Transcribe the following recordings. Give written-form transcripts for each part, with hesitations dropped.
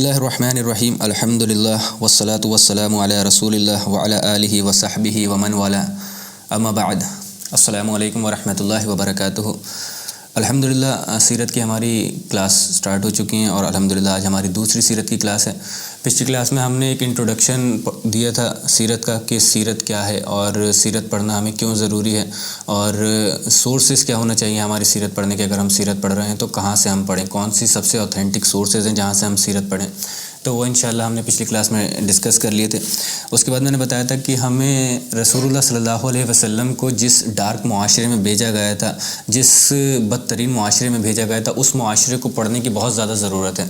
اللہ الرحمن الرحیم الحمد للہ والصلاة والسلام علی رسول اللہ وعلی آلہ وصحبہ ومن والا اما بعد السلام علیکم ورحمۃ اللہ وبرکاتہ۔ الحمدللہ سیرت کی ہماری کلاس سٹارٹ ہو چکی ہیں اور الحمدللہ آج ہماری دوسری سیرت کی کلاس ہے۔ پچھلی کلاس میں ہم نے ایک انٹروڈکشن دیا تھا سیرت کا کہ سیرت کیا ہے اور سیرت پڑھنا ہمیں کیوں ضروری ہے اور سورسز کیا ہونا چاہیے ہماری سیرت پڑھنے کے۔ اگر ہم سیرت پڑھ رہے ہیں تو کہاں سے ہم پڑھیں، کون سی سب سے اوتھینٹک سورسز ہیں جہاں سے ہم سیرت پڑھیں، تو وہ انشاءاللہ ہم نے پچھلی کلاس میں ڈسکس کر لیے تھے۔ اس کے بعد میں نے بتایا تھا کہ ہمیں رسول اللہ صلی اللہ علیہ وسلم کو جس ڈارک معاشرے میں بھیجا گیا تھا، جس بدترین معاشرے میں بھیجا گیا تھا، اس معاشرے کو پڑھنے کی بہت زیادہ ضرورت ہے،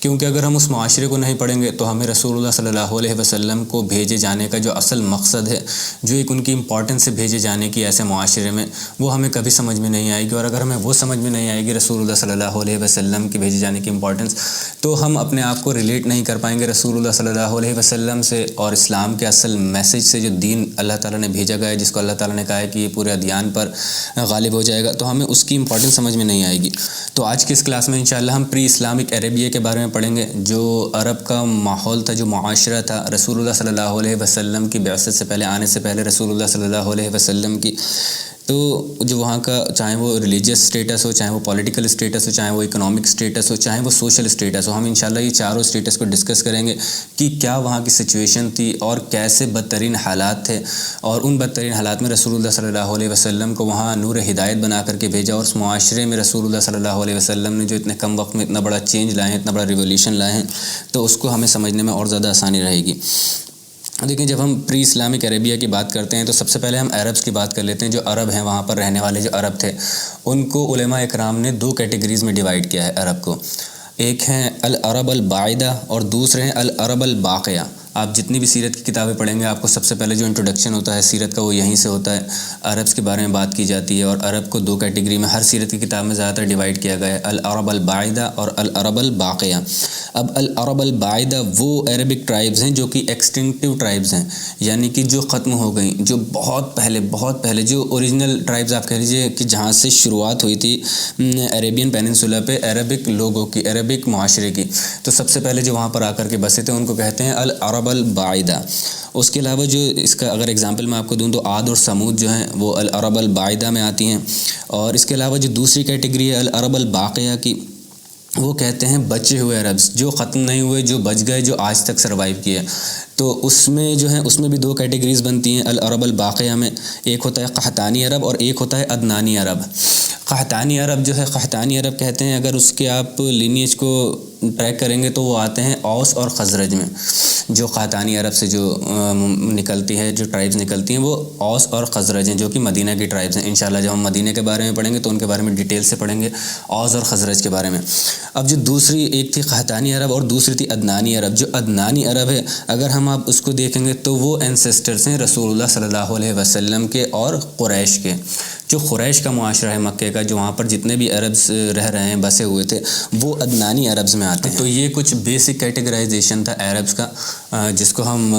کیونکہ اگر ہم اس معاشرے کو نہیں پڑھیں گے تو ہمیں رسول اللہ صلی اللہ علیہ وسلم کو بھیجے جانے کا جو اصل مقصد ہے، جو ایک ان کی امپورٹنس ہے بھیجے جانے کی ایسے معاشرے میں، وہ ہمیں کبھی سمجھ میں نہیں آئے گی۔ اور اگر ہمیں وہ سمجھ میں نہیں آئے گی رسول اللہ صلی اللہ علیہ وسلم کی بھیجے جانے کی امپورٹنس، تو ہم اپنے آپ کو ریلیٹ نہیں کر پائیں گے رسول اللہ صلی اللہ علیہ وسلم سے اور اسلام کے اصل میسیج سے، جو دین اللہ تعالیٰ نے بھیجا گیا ہے، جس کو اللہ تعالیٰ نے کہا ہے کہ یہ پورے ادیان پر غالب ہو جائے گا، تو ہمیں اس کی امپورٹنس سمجھ میں نہیں آئے گی۔ تو آج کی اس کلاس میں انشاءاللہ ہم پری اسلامک عربیہ کے بارے میں پڑھیں گے، جو عرب کا ماحول تھا، جو معاشرہ تھا رسول اللہ صلی اللہ علیہ وسلم کی بعثت سے پہلے، آنے سے پہلے رسول اللہ صلی اللہ علیہ وسلم کی، تو جو وہاں کا چاہے وہ ریلیجیس اسٹیٹس ہو، چاہے وہ پولیٹیکل اسٹیٹس ہو، چاہے وہ اکنامک اسٹیٹس ہو، چاہے وہ سوشل اسٹیٹس ہو، ہم انشاءاللہ یہ چاروں اسٹیٹس کو ڈسکس کریں گے کہ کیا وہاں کی سچویشن تھی اور کیسے بدترین حالات تھے، اور ان بدترین حالات میں رسول اللہ صلی اللہ علیہ وسلم کو وہاں نور ہدایت بنا کر کے بھیجا، اور اس معاشرے میں رسول اللہ صلی اللہ علیہ وسلم نے جو اتنے کم وقت میں اتنا بڑا چینج لائے ہیں، اتنا بڑا ریولیوشن لائے ہیں، تو اس کو ہمیں سمجھنے میں اور زیادہ آسانی رہے گی۔ دیکھیں، جب ہم پری اسلامک عربیہ کی بات کرتے ہیں تو سب سے پہلے ہم عربس کی بات کر لیتے ہیں۔ جو عرب ہیں، وہاں پر رہنے والے جو عرب تھے، ان کو علماء اکرام نے دو کیٹیگریز میں ڈیوائیڈ کیا ہے عرب کو۔ ایک ہیں العرب البعیدہ اور دوسرے ہیں العرب الباقیہ۔ آپ جتنی بھی سیرت کی کتابیں پڑھیں گے، آپ کو سب سے پہلے جو انٹروڈکشن ہوتا ہے سیرت کا وہ یہیں سے ہوتا ہے، عربس کے بارے میں بات کی جاتی ہے، اور عرب کو دو کیٹیگری میں ہر سیرت کی کتاب میں زیادہ تر ڈیوائیڈ کیا گیا ہے، العرب البعیدہ اور العرب الباقیہ۔ اب العرب البعیدہ وہ عربک ٹرائبز ہیں جو کہ ایکسٹنکٹیو ٹرائبز ہیں، یعنی کہ جو ختم ہو گئیں، جو بہت پہلے جو اوریجنل ٹرائبز آپ کہہ لیجیے کہ جہاں سے شروعات ہوئی تھی عربین پیننسولا پہ عربک لوگوں کی، عربک معاشرے کی، تو سب سے پہلے جو وہاں پر آ کر کے بسے تھے ان کو کہتے ہیں العرب البعیدہ۔ اس کے علاوہ جو اس کا اگر اگزامپل میں آپ کو دوں تو عاد اور سمود جو ہیں وہ العرب البعیدہ میں آتی ہیں، اور اس کے علاوہ جو دوسری کیٹیگری ہے العرب الباقیہ کی، وہ کہتے ہیں بچے ہوئے عربس، جو ختم نہیں ہوئے، جو بچ گئے، جو آج تک سروائیو کیے۔ تو اس میں جو ہیں اس میں بھی دو کیٹیگریز بنتی ہیں العرب الباقیہ میں، ایک ہوتا ہے قحطانی عرب اور ایک ہوتا ہے عدنانی عرب۔ قحطانی عرب جو ہے، قحطانی عرب کہتے ہیں، اگر اس کے آپ لینیج کو ٹریک کریں گے تو وہ آتے ہیں اوس اور خزرج میں۔ جو قحطانی عرب سے جو نکلتی ہے، جو ٹرائبز نکلتی ہیں، وہ اوس اور خزرج ہیں، جو کہ مدینہ کی ٹرائبز ہیں۔ انشاءاللہ جب ہم مدینہ کے بارے میں پڑھیں گے تو ان کے بارے میں ڈیٹیل سے پڑھیں گے، اوس اور خزرج کے بارے میں۔ اب جو دوسری ایک تھی قحطانی عرب اور دوسری تھی عدنانی عرب۔ جو عدنانی عرب ہے، اگر ہم آپ اس کو دیکھیں گے تو وہ اینسسٹرز ہیں رسول اللہ صلی اللہ علیہ وسلم کے اور قریش کے۔ جو قریش کا معاشرہ ہے مکے کا، جو وہاں پر جتنے بھی عربز رہ رہے ہیں، بسے ہوئے تھے، وہ عدنانی عربز میں آتے ہیں۔ تو یہ کچھ بیسک کیٹیگرائزیشن تھا عربز کا، جس کو ہم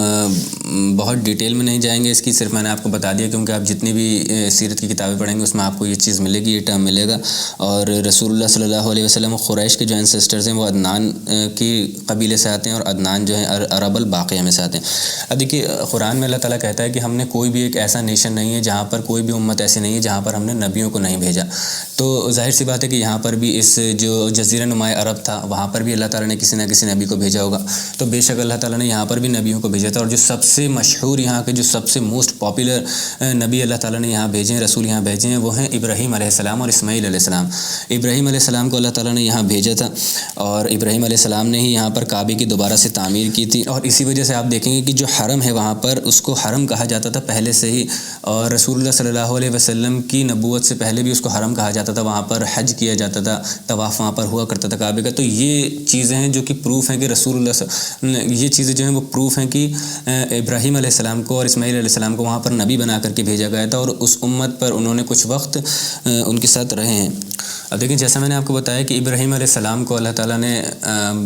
بہت ڈیٹیل میں نہیں جائیں گے اس کی، صرف میں نے آپ کو بتا دیا کیونکہ آپ جتنی بھی سیرت کی کتابیں پڑھیں گے اس میں آپ کو یہ چیز ملے گی، یہ ٹرم ملے گا۔ اور رسول اللہ صلی اللہ علیہ وسلم قریش کے جو اینسسٹرز ہیں وہ عدنان کی قبیلے سے آتے ہیں، اور عدنان جو ہیں عرب الباقیہ میں سے آتے ہیں۔ اب دیکھیے، قرآن میں اللہ تعالیٰ کہتا ہے کہ ہم نے کوئی بھی ایک ایسا نیشن نہیں ہے جہاں پر کوئی بھی امت ایسی نہیں ہے جہاں پر ہم نے نبیوں کو نہیں بھیجا۔ تو ظاہر سی بات ہے کہ یہاں پر بھی اس جو جزیرہ نماں عرب تھا وہاں پر بھی اللہ تعالیٰ نے کسی نہ کسی نبی کو بھیجا ہوگا، تو بے شک اللہ تعالیٰ نے یہاں پر بھی نبیوں کو بھیجا تھا۔ اور جو سب سے مشہور یہاں کے، جو سب سے موسٹ پاپولر نبی اللہ تعالیٰ نے یہاں بھیجے ہیں، رسول یہاں بھیجے ہیں، وہ ہیں ابراہیم علیہ السلام اور اسماعیل علیہ السلام۔ ابراہیم علیہ السلام کو اللہ تعالیٰ نے یہاں بھیجا تھا، اور ابراہیم علیہ السلام نے ہی یہاں پر کعبے کی دوبارہ سے تعمیر کی تھی، اور اسی وجہ سے آپ دیکھیں گے کہ جو حرم ہے وہاں پر اس کو حرم کہا جاتا تھا پہلے سے ہی، اور رسول اللہ صلی اللہ علیہ وسلم کی نبوت سے پہلے بھی اس کو حرم کہا جاتا تھا۔ وہاں پر حج کیا جاتا تھا، طواف وہاں پر ہوا کرتا تھا کعبے کا۔ تو یہ چیزیں ہیں جو کہ پروف ہیں کہ رسول اللہ یہ چیزیں جو ہیں وہ پروف ہیں کہ ابراہیم علیہ السلام کو اور اسماعیل علیہ السلام کو وہاں پر نبی بنا کر کے بھیجا گیا تھا، اور اس امت پر انہوں نے کچھ وقت ان کے ساتھ رہے ہیں۔ اب دیکھیں، جیسا میں نے آپ کو بتایا کہ ابراہیم علیہ السلام کو اللہ تعالیٰ نے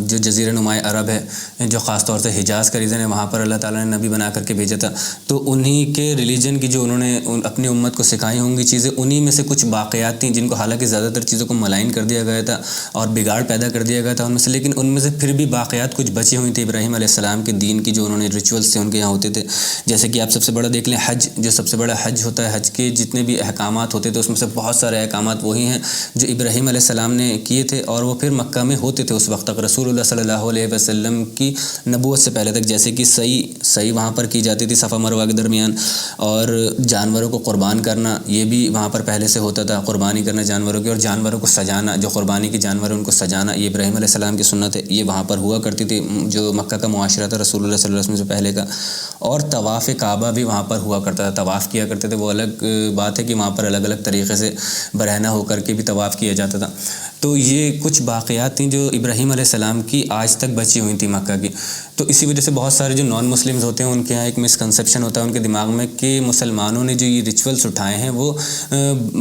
جو جزیرہ نماں عرب ہے، جو خاص طور سے حجاز کا ریجن ہے، وہاں پر اللہ تعالیٰ نے نبی بنا کر کے بھیجا تھا۔ تو انہی کے ریلیجن کی جو انہوں نے اپنی امت کو سکھائی ہوں گی چیزیں انہی میں سے کچھ باقیات تھیں جن کو حالانکہ زیادہ تر چیزوں کو ملائن کر دیا گیا تھا اور بگاڑ پیدا کر دیا گیا تھا ان میں سے، لیکن ان میں سے پھر بھی باقیات کچھ بچی ہوئی تھیں ابراہیم علیہ السلام کے دین کی، جو انہوں نے ریچولز تھے ان کے یہاں ہوتے تھے. جیسے کہ آپ سب سے بڑا دیکھ لیں حج، جو سب سے بڑا حج ہوتا ہے، حج کے جتنے بھی احکامات ہوتے تھے اس میں سے بہت سارے احکامات وہی ہیں جو ابراہیم علیہ السلام نے کیے تھے، اور وہ پھر مکہ میں ہوتے تھے اس وقت تک رسول اللہ صلی اللہ علیہ وسلم کی نبوت سے پہلے تک. جیسے کہ صحیح وہاں پر کی جاتی تھی صفا مروہ کے درمیان، اور جانوروں کو قربان کرنا یہ بھی وہاں پر پہلے سے ہوتا تھا، قربانی کرنا جانوروں کی، اور جانوروں کو سجانا، جو قربانی کی جانور ہیں ان کو سجانا، یہ ابراہیم علیہ السلام کی سنت ہے، یہ وہاں پر ہوا کرتی تھی جو مکہ کا معاشرہ تھا رسول اللہ صلی اللہ علیہ وسلم سے پہلے کا. اور طواف کعبہ بھی وہاں پر ہوا کرتا تھا، طواف کیا کرتے تھے. وہ الگ بات ہے کہ وہاں پر الگ الگ طریقے سے برہنہ ہو کر کے بھی طواف کیا جاتا تھا. تو یہ کچھ باقیات تھیں جو ابراہیم علیہ السلام کی آج تک بچی ہوئی تھیں مکہ کی. تو اسی وجہ سے بہت سارے جو نان مسلمز ہوتے ہیں ان کے یہاں ایک مسکنسیپشن ہوتا ہے ان کے دماغ میں کہ مسلمانوں نے جو یہ ریچولز اٹھائے ہیں وہ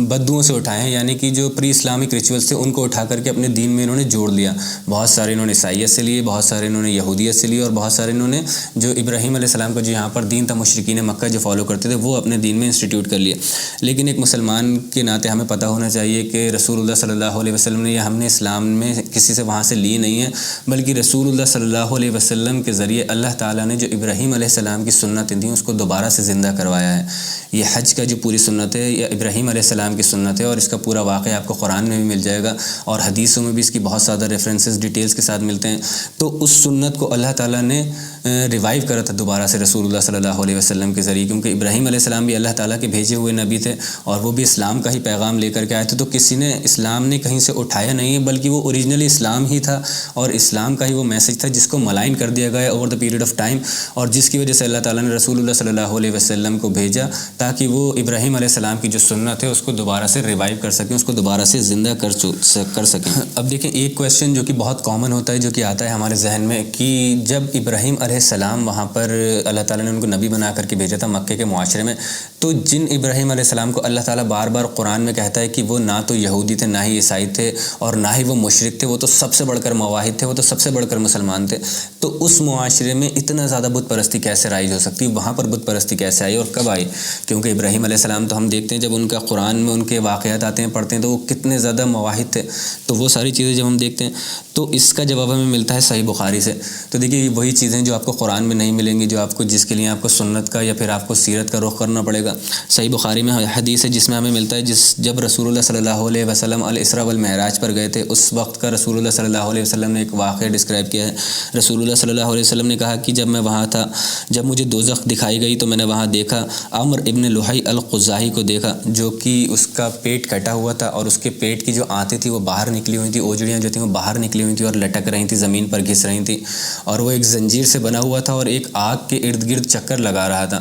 بدوؤں سے اٹھائے ہیں، یعنی کہ جو پری اسلامک ریچولز تھے ان کو اٹھا کر کے اپنے دین میں انہوں نے جوڑ لیا. بہت سارے انہوں نے عیسائیت سے لیے، بہت سارے انہوں نے یہودیت سے لیے، اور بہت سارے انہوں نے جو ابراہیم علیہ السلام کا جو یہاں پر دین تھا مشرکین مکہ جو فالو کرتے تھے وہ اپنے دین میں انسٹیٹیوٹ کر لیے. لیکن ایک مسلمان کے ناطے ہمیں پتہ ہونا چاہیے کہ رسول اللہ صلی اللہ علیہ وسلم نے یا ہم نے اسلام میں کسی سے وہاں سے لی نہیں ہے، بلکہ رسول اللہ صلی اللہ علیہ وسلم کے ذریعے اللہ تعالیٰ نے جو ابراہیم علیہ السلام کی سنتیں تھیں اس کو دوبارہ سے زندہ کروایا ہے. یہ حج کا جو پوری سنت ہے یہ ابراہیم علیہ السلام کی سنت ہے، اور اس کا پورا واقعہ آپ کو قرآن میں بھی مل جائے گا اور حدیثوں میں بھی اس کی بہت زیادہ ریفرنسز ڈیٹیلز کے ساتھ ملتے ہیں. تو اس سنت کو اللہ تعالیٰ نے ریوائیو کرا تھا دوبارہ سے رسول اللہ صلی اللہ علیہ وسلم کے ذریعے، کیونکہ ابراہیم علیہ السلام بھی اللہ تعالیٰ کے بھیجے ہوئے نبی تھے اور وہ بھی اسلام کا ہی پیغام لے کر کے آئے تھے. تو کسی نے اسلام نے کہیں سے اٹھایا نہیں ہے، بلکہ وہ اوریجنلی اسلام ہی تھا اور اسلام کا ہی وہ میسج تھا جس کو ملائن کر دیا گیا over the period of time, اور جس کی وجہ سے اللہ تعالیٰ نے رسول اللہ صلی اللہ علیہ وسلم کو بھیجا تاکہ وہ ابراہیم علیہ السلام کی جو سنت ہے اس کو دوبارہ سے ریوائیو کر سکیں، اس کو دوبارہ سے زندہ کر سکیں. اب دیکھیں ایک کویسچن جو کہ بہت کامن ہوتا ہے جو کہ آتا ہے ہمارے ذہن میں کہ جب ابراہیم علیہ السلام وہاں پر اللہ تعالیٰ نے ان کو نبی بنا کر کے بھیجا تھا مکے کے معاشرے میں، تو جن ابراہیم علیہ السلام کو اللہ تعالیٰ بار بار قرآن میں کہتا ہے کہ وہ نہ تو یہودی تھے، نہ ہی عیسائی تھے، اور نہ ہی وہ مشرک تھے، وہ تو سب سے بڑھ کر مواحد تھے، وہ تو سب سے بڑھ کر مسلمان تھے. تو اس معاشرے میں اتنا زیادہ بت پرستی کیسے رائج ہو سکتی، وہاں پر بت پرستی کیسے آئی اور کب آئی؟ کیونکہ ابراہیم علیہ السلام تو ہم دیکھتے ہیں جب ان کا قرآن میں ان کے واقعات آتے ہیں پڑھتے ہیں تو وہ کتنے زیادہ مواحد تھے. تو وہ ساری چیزیں جب ہم دیکھتے ہیں تو اس کا جواب ہمیں ملتا ہے صحیح بخاری سے. تو دیکھیے وہی چیزیں جو آپ کو قرآن میں نہیں ملیں گی، جو آپ کو جس کے لیے آپ کو سنت کا یا پھر آپ کو سیرت کا رخ کرنا پڑے گا. صحیح بخاری میں حدیث ہے جس میں ہمیں ملتا ہے جب رسول اللہ صلی اللہ علیہ وسلم الاسراء والمعراج پر گئے تھے اس وقت کا رسول اللہ صلی اللہ علیہ وسلم نے ایک واقعہ ڈسکرائب کیا ہے. رسول اللہ صلی اللہ علیہ وسلم نے کہا کہ جب میں وہاں تھا، جب مجھے دوزخ دکھائی گئی تو میں نے وہاں دیکھا عمر ابن لحی القزائی کو دیکھا، جو کہ اس کا پیٹ کٹا ہوا تھا اور اس کے پیٹ کی جو آنتیں تھیں وہ باہر نکلی ہوئی تھیں، اوجڑیاں جو تھیں وہ باہر نکلی ہوئی تھیں اور لٹک رہی تھیں، زمین پر گھس رہی تھیں، اور وہ ایک زنجیر سے بنا ہوا تھا اور ایک آگ کے ارد گرد چکر لگا رہا تھا.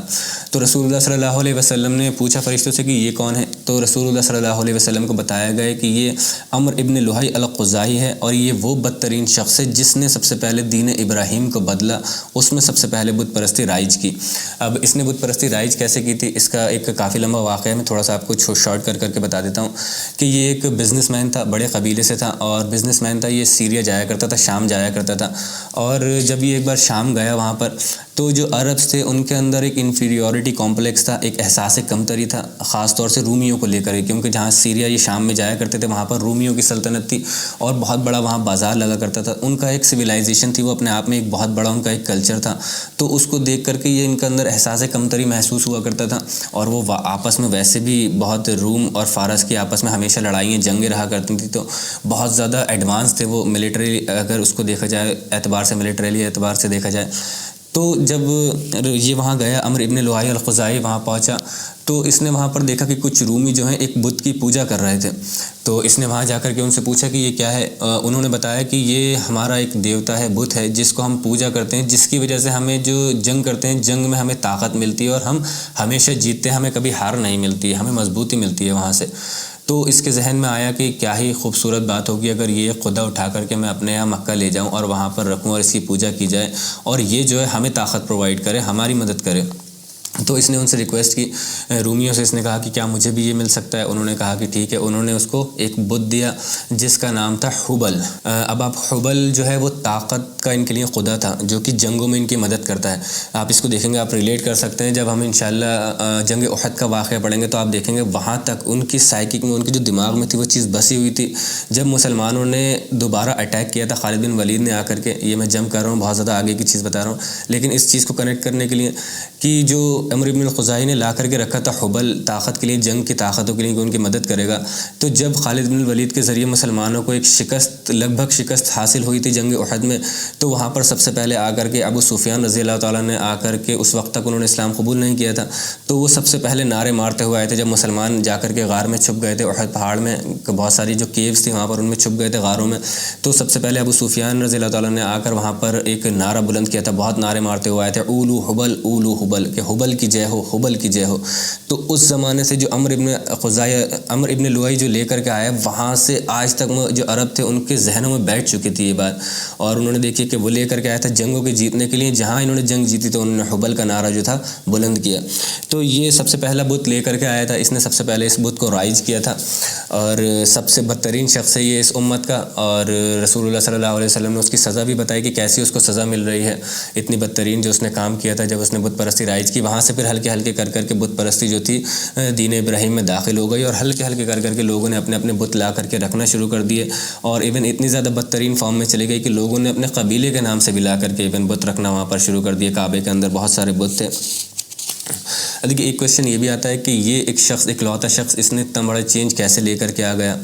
تو رسول اللہ صلی اللہ علیہ وسلم نے پوچھا فرشتوں سے کہ یہ کون ہے؟ تو رسول اللہ صلی اللہ علیہ وسلم کو بتایا گیا کہ یہ عمر ابن لحی القزائی ہے، اور یہ وہ بدترین شخص ہے جس نے سب سے پہلے دین ابراہیم کو بدلا، اس میں سب سے پہلے بت پرستی رائج کی. اب اس نے بت پرستی رائج کیسے کی تھی؟ اس کا ایک کافی لمبا واقعہ ہے، میں تھوڑا سا آپ کو شارٹ کر کے بتا دیتا ہوں کہ یہ ایک بزنس مین تھا، بڑے قبیلے سے تھا، اور بزنس مین تھا، یہ سیریا جایا کرتا تھا، شام جایا کرتا تھا. اور جب یہ ایک بار شام گیا وہاں پر تو جو عربس تھے ان کے اندر ایک انفیریورٹی کمپلیکس تھا، ایک احساس کمتری تھا، خاص طور سے رومیوں کو لے کر، کیونکہ جہاں سیریا یہ شام میں جایا کرتے تھے وہاں پر رومیوں کی سلطنت تھی اور بہت بڑا وہاں بازار لگا کرتا تھا. ان کا ایک سویلائزیشن تھی، وہ اپنے آپ میں ایک بہت بڑا ان کا ایک کلچر تھا. تو اس کو دیکھ کر کے یہ ان کے اندر احساس کمتری محسوس ہوا کرتا تھا، اور وہ آپس میں ویسے بھی بہت روم اور فارس کی آپس میں ہمیشہ لڑائیاں جنگیں رہا کرتی تھیں، تو بہت زیادہ ایڈوانس تھے وہ ملٹری، اگر اس کو دیکھا جائے اعتبار سے، ملٹریلی اعتبار سے دیکھا جائے. تو جب یہ وہاں گیا عمر ابن لحی القزائی وہاں پہنچا تو اس نے وہاں پر دیکھا کہ کچھ رومی جو ہیں ایک بت کی پوجا کر رہے تھے. تو اس نے وہاں جا کر کے ان سے پوچھا کہ یہ کیا ہے؟ انہوں نے بتایا کہ یہ ہمارا ایک دیوتا ہے، بت ہے، جس کو ہم پوجا کرتے ہیں، جس کی وجہ سے ہمیں جو جنگ کرتے ہیں جنگ میں ہمیں طاقت ملتی ہے اور ہم ہمیشہ جیتتے ہیں، ہمیں کبھی ہار نہیں ملتی ہے، ہمیں مضبوطی ملتی ہے وہاں سے. تو اس کے ذہن میں آیا کہ کیا ہی خوبصورت بات ہوگی اگر یہ خدا اٹھا کر کے میں اپنے یہاں مکہ لے جاؤں اور وہاں پر رکھوں اور اس کی پوجا کی جائے اور یہ جو ہے ہمیں طاقت پرووائڈ کرے، ہماری مدد کرے. تو اس نے ان سے ریکویسٹ کی، رومیوں سے اس نے کہا کہ کیا مجھے بھی یہ مل سکتا ہے؟ انہوں نے کہا کہ ٹھیک ہے۔ انہوں نے اس کو ایک بت دیا جس کا نام تھا حبل۔ اب آپ حبل جو ہے وہ طاقت کا ان کے لیے خدا تھا جو کہ جنگوں میں ان کی مدد کرتا ہے۔ آپ اس کو دیکھیں گے، آپ ریلیٹ کر سکتے ہیں، جب ہم انشاءاللہ جنگ احد کا واقعہ پڑھیں گے تو آپ دیکھیں گے وہاں تک ان کی سائیکک میں، ان کے جو دماغ میں تھی وہ چیز بسی ہوئی تھی۔ جب مسلمانوں نے دوبارہ اٹیک کیا تھا، خالد بن ولید نے آ کر کے، یہ میں جمپ کر رہا ہوں، بہت زیادہ آگے کی چیز بتا رہا ہوں، لیکن اس چیز کو کنیکٹ کرنے کے لیے کہ جو عمرو بن الخزاعی نے لا کر کے رکھا تھا حبل طاقت کے لیے، جنگ کی طاقتوں کے لیے کہ ان کی مدد کرے گا، تو جب خالد بن الولید کے ذریعے مسلمانوں کو ایک لگ بھگ شکست حاصل ہوئی تھی جنگ احد میں، تو وہاں پر سب سے پہلے آ کر کے ابو سفیان رضی اللہ تعالیٰ نے آ کر کے، اس وقت تک انہوں نے اسلام قبول نہیں کیا تھا، تو وہ سب سے پہلے نعرے مارتے ہوئے آئے تھے۔ جب مسلمان جا کر کے غار میں چھپ گئے تھے، احد پہاڑ میں بہت ساری جو کیوز تھی وہاں پر، ان میں چھپ گئے تھے غاروں میں، تو سب سے پہلے ابو سفیان رضی اللہ تعالیٰ نے آ کر وہاں پر ایک نعرہ بلند کیا تھا، بہت نعرے مارتے ہوئے آئے تھے، اولو حبل اولو حبل، کہ حبل کی جے ہو، حبل کی جے ہو۔ تو اس زمانے سے جو عمرو ابن لؤی جو لے کر کے آیا، وہاں سے آج تک جو عرب تھے ان کے ذہنوں میں بیٹھ چکی تھی یہ بات، اور انہوں نے دیکھی کہ وہ لے کر کے آیا تھا جنگوں کے جیتنے کے لیے، جہاں انہوں نے جنگ جیتی تو انہوں نے حبل کا نعرہ جو تھا بلند کیا۔ تو یہ سب سے پہلا بت لے کر کے آیا تھا، اس نے سب سے پہلے اس بت کو رائج کیا تھا، اور سب سے بدترین شخص ہے یہ اس امت کا، اور رسول اللہ صلی اللہ علیہ وسلم نے اس کی سزا بھی بتائی کہ کیسی اس کو سزا مل رہی ہے، اتنی بدترین جو اس نے کام کیا تھا جب اس نے بت پرستی رائج کی۔ وہاں سے پھر ہلکے ہلکے کر کر کے بت پرستی جو تھی دین ابراہیم میں داخل ہو گئی، اور ہلکے ہلکے کر کر کے لوگوں نے اپنے اپنے بت لا کر کے رکھنا شروع کر دیے، اور ایون اتنی زیادہ بدترین فارم میں چلی گئی کہ لوگوں نے اپنے قبیلے کے نام سے بھی لا کر کے ایون بت رکھنا وہاں پر شروع کر دیے۔ کعبے کے اندر بہت سارے بت تھے۔ دیکھیے ایک کویشچن یہ بھی آتا ہے کہ یہ ایک شخص، اکلوتا شخص، اس نے اتنا بڑا چینج کیسے لے کر کے آ گیا؟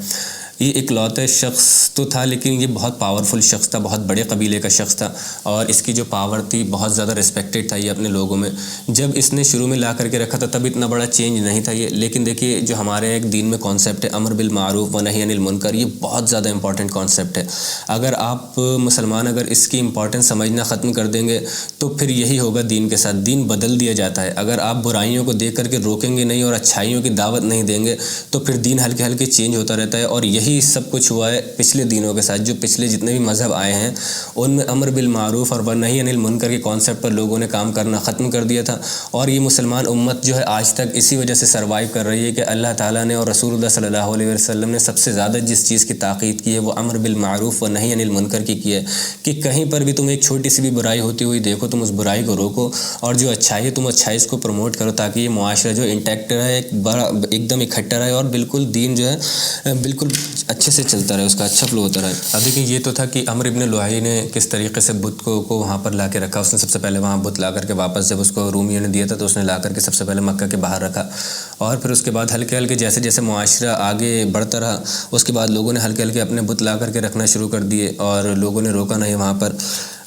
یہ اکلوتے شخص تو تھا، لیکن یہ بہت پاورفل شخص تھا، بہت بڑے قبیلے کا شخص تھا، اور اس کی جو پاور تھی بہت زیادہ ریسپیکٹڈ تھا یہ اپنے لوگوں میں۔ جب اس نے شروع میں لا کر کے رکھا تھا تب اتنا بڑا چینج نہیں تھا یہ، لیکن دیکھیے جو ہمارے ایک دین میں کانسیپٹ ہے امر بالمعروف و نہی عن المنکر، یہ بہت زیادہ امپورٹنٹ کانسیپٹ ہے۔ اگر آپ مسلمان اگر اس کی امپورٹنس سمجھنا ختم کر دیں گے تو پھر یہی ہوگا دین کے ساتھ، دین بدل دیا جاتا ہے۔ اگر آپ برائیوں کو دیکھ کر کے روکیں گے نہیں اور اچھائیوں کی دعوت نہیں دیں گے تو پھر دین ہلکے ہلکے چینج ہوتا رہتا ہے، اور یہی سب کچھ ہوا ہے پچھلے دینوں کے ساتھ۔ جو پچھلے جتنے بھی مذہب آئے ہیں ان میں امر بالمعروف اور نہی عن المنکر کے کانسیپٹ پر لوگوں نے کام کرنا ختم کر دیا تھا، اور یہ مسلمان امت جو ہے آج تک اسی وجہ سے سروائیو کر رہی ہے کہ اللہ تعالیٰ نے اور رسول اللہ صلی اللہ علیہ وسلم نے سب سے زیادہ جس چیز کی تاکید کی ہے وہ امر بالمعروف و نہی عن المنکر کی ہے، کہ کہیں پر بھی تم ایک چھوٹی سی بھی برائی ہوتی ہوئی دیکھو تم اس برائی کو روکو، اور جو اچھائی ہے تم اچھائی کو پروموٹ کرو، تاکہ یہ معاشرہ جو انٹیکٹ رہے، ایک بڑا ایک دم اکٹھا رہے، اور بالکل دین جو ہے بالکل اچھے سے چلتا رہے، اس کا اچھا فلو ہوتا رہا ہے۔ اب دیکھیں یہ تو تھا کہ عمرو ابن لؤی نے کس طریقے سے بت کو وہاں پر لا کے رکھا۔ اس نے سب سے پہلے وہاں بت لا کر کے واپس جب اس کو رومیوں نے دیا تھا تو اس نے لا کر کے سب سے پہلے مکہ کے باہر رکھا، اور پھر اس کے بعد ہلکے ہلکے جیسے جیسے معاشرہ آگے بڑھتا رہا اس کے بعد لوگوں نے ہلکے ہلکے اپنے بت لا کر کے رکھنا شروع کر دیے، اور لوگوں نے روکا نہیں وہاں پر۔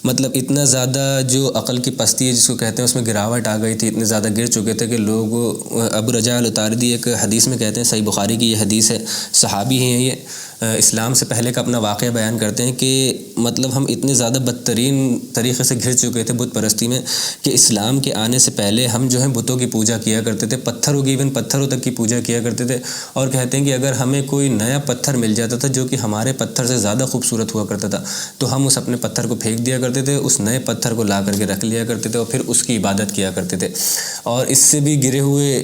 مطلب اتنا زیادہ جو عقل کی پستی ہے جس کو کہتے ہیں اس میں گراوٹ آ گئی تھی، اتنے زیادہ گر چکے تھے کہ لوگ، ابو رجاء الاتاردی ایک حدیث میں کہتے ہیں، صحیح بخاری کی یہ حدیث ہے، صحابی ہیں یہ، اسلام سے پہلے کا اپنا واقعہ بیان کرتے ہیں کہ مطلب ہم اتنے زیادہ بدترین طریقے سے گھر چکے تھے بت پرستی میں کہ اسلام کے آنے سے پہلے ہم جو ہیں بتوں کی پوجا کیا کرتے تھے، پتھروں کی، ایون پتھروں تک کی پوجا کیا کرتے تھے، اور کہتے ہیں کہ اگر ہمیں کوئی نیا پتھر مل جاتا تھا جو کہ ہمارے پتھر سے زیادہ خوبصورت ہوا کرتا تھا تو ہم اس اپنے پتھر کو پھینک دیا کرتے تھے، اس نئے پتھر کو لا کر کے رکھ لیا کرتے تھے اور پھر اس کی عبادت کیا کرتے تھے۔ اور اس سے بھی گرے ہوئے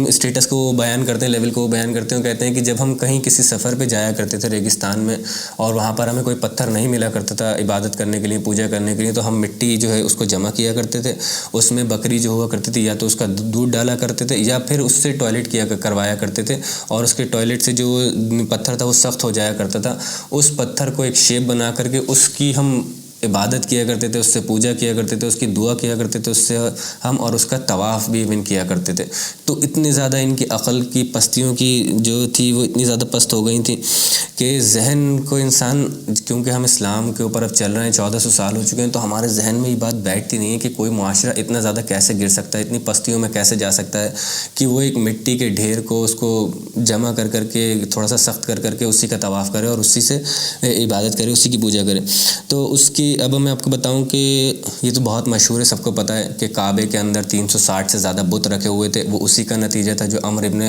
اسٹیٹس کو وہ بیان کرتے ہیں، لیول کو وہ بیان کرتے ہیں، کہتے ہیں کہ جب ہم کہیں کسی سفر پہ جایا کرتے تھے ریگستان میں اور وہاں پر ہمیں کوئی پتھر نہیں ملا کرتا تھا عبادت کرنے کے لیے، پوجا کرنے کے لیے، تو ہم مٹی جو ہے اس کو جمع کیا کرتے تھے، اس میں بکری جو ہوا کرتی تھی یا تو اس کا دودھ ڈالا کرتے تھے یا پھر اس سے ٹوائلٹ کروایا کرتے تھے، اور اس کے ٹوائلٹ سے جو پتھر تھا وہ سخت ہو جایا کرتا تھا، اس پتھر کو ایک شیپ بنا کر کے اس کی ہم عبادت کیا کرتے تھے، اس سے پوجا کیا کرتے تھے، اس کی دعا کیا کرتے تھے، اس سے ہم اور اس کا طواف بھی ایون کیا کرتے تھے۔ تو اتنی زیادہ ان کی عقل کی پستیوں کی جو تھی وہ اتنی زیادہ پست ہو گئی تھیں کہ ذہن کو انسان، کیونکہ ہم اسلام کے اوپر اب چل رہے ہیں، 1400 سال ہو چکے ہیں، تو ہمارے ذہن میں یہ بات بیٹھتی نہیں ہے کہ کوئی معاشرہ اتنا زیادہ کیسے گر سکتا ہے، اتنی پستیوں میں کیسے جا سکتا ہے کہ وہ ایک مٹی کے ڈھیر کو اس کو جمع کر کر کے تھوڑا سا سخت کر کر کے اسی کا طواف کرے اور اسی سے عبادت کرے، اسی کی پوجا کرے۔ تو اس کی اب میں آپ کو بتاؤں کہ یہ تو بہت مشہور ہے، سب کو پتہ ہے کہ کعبے کے اندر 360 سے زیادہ بت رکھے ہوئے تھے، وہ اسی کا نتیجہ تھا جو عمرو ابن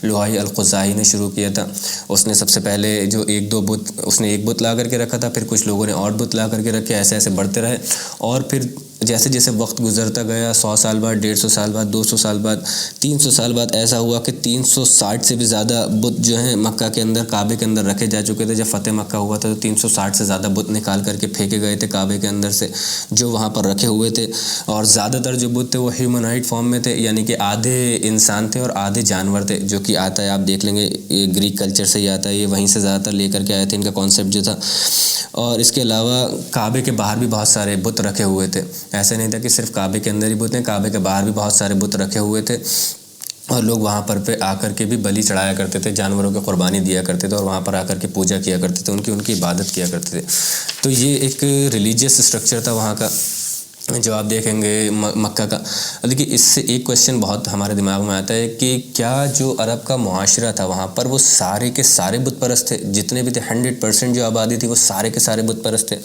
لؤی الخزاعی نے شروع کیا تھا۔ اس نے سب سے پہلے جو ایک دو بت، اس نے ایک بت لا کر کے رکھا تھا، پھر کچھ لوگوں نے اور بت لا کر کے رکھے، ایسے ایسے بڑھتے رہے، اور پھر جیسے جیسے وقت گزرتا گیا 100 سال بعد، 150 سال بعد، 200 سال بعد، 300 سال بعد ایسا ہوا کہ 360 سے بھی زیادہ بت جو ہیں مکہ کے اندر، کعبے کے اندر رکھے جا چکے تھے۔ جب فتح مکہ ہوا تھا تو 360 سے زیادہ بت نکال کر کے پھینکے گئے تھے کعبے کے اندر سے، جو وہاں پر رکھے ہوئے تھے، اور زیادہ تر جو بت تھے وہ ہیومنائڈ فارم میں تھے، یعنی کہ آدھے انسان تھے اور آدھے جانور تھے، جو کہ آتا ہے آپ دیکھ لیں گے یہ گریک کلچر سے ہی آتا ہے، یہ وہیں سے زیادہ تر لے کر کے آئے تھے ان کا کانسیپٹ جو تھا۔ اور اس کے علاوہ کعبے کے باہر بھی بہت سارے بت رکھے ہوئے تھے، ایسا نہیں تھا کہ صرف کعبے کے اندر ہی بت ہیں، کعبے کے باہر بھی بہت سارے بت رکھے ہوئے تھے، اور لوگ وہاں پر آ کر کے بھی بلی چڑھایا کرتے تھے، جانوروں کی قربانی دیا کرتے تھے، اور وہاں پر آ کر کے پوجا کیا کرتے تھے، ان کی عبادت کیا کرتے تھے۔ تو یہ ایک ریلیجیس اسٹرکچر تھا وہاں کا، جو آپ دیکھیں گے مکہ کا۔ دیکھیے اس سے ایک کویشچن بہت ہمارے دماغ میں آتا ہے کہ کیا جو عرب کا معاشرہ تھا وہاں پر وہ سارے کے سارے بت پرست تھے، جتنے بھی تھے 100% جو آبادی تھی وہ سارے کے سارے بت پرست تھے؟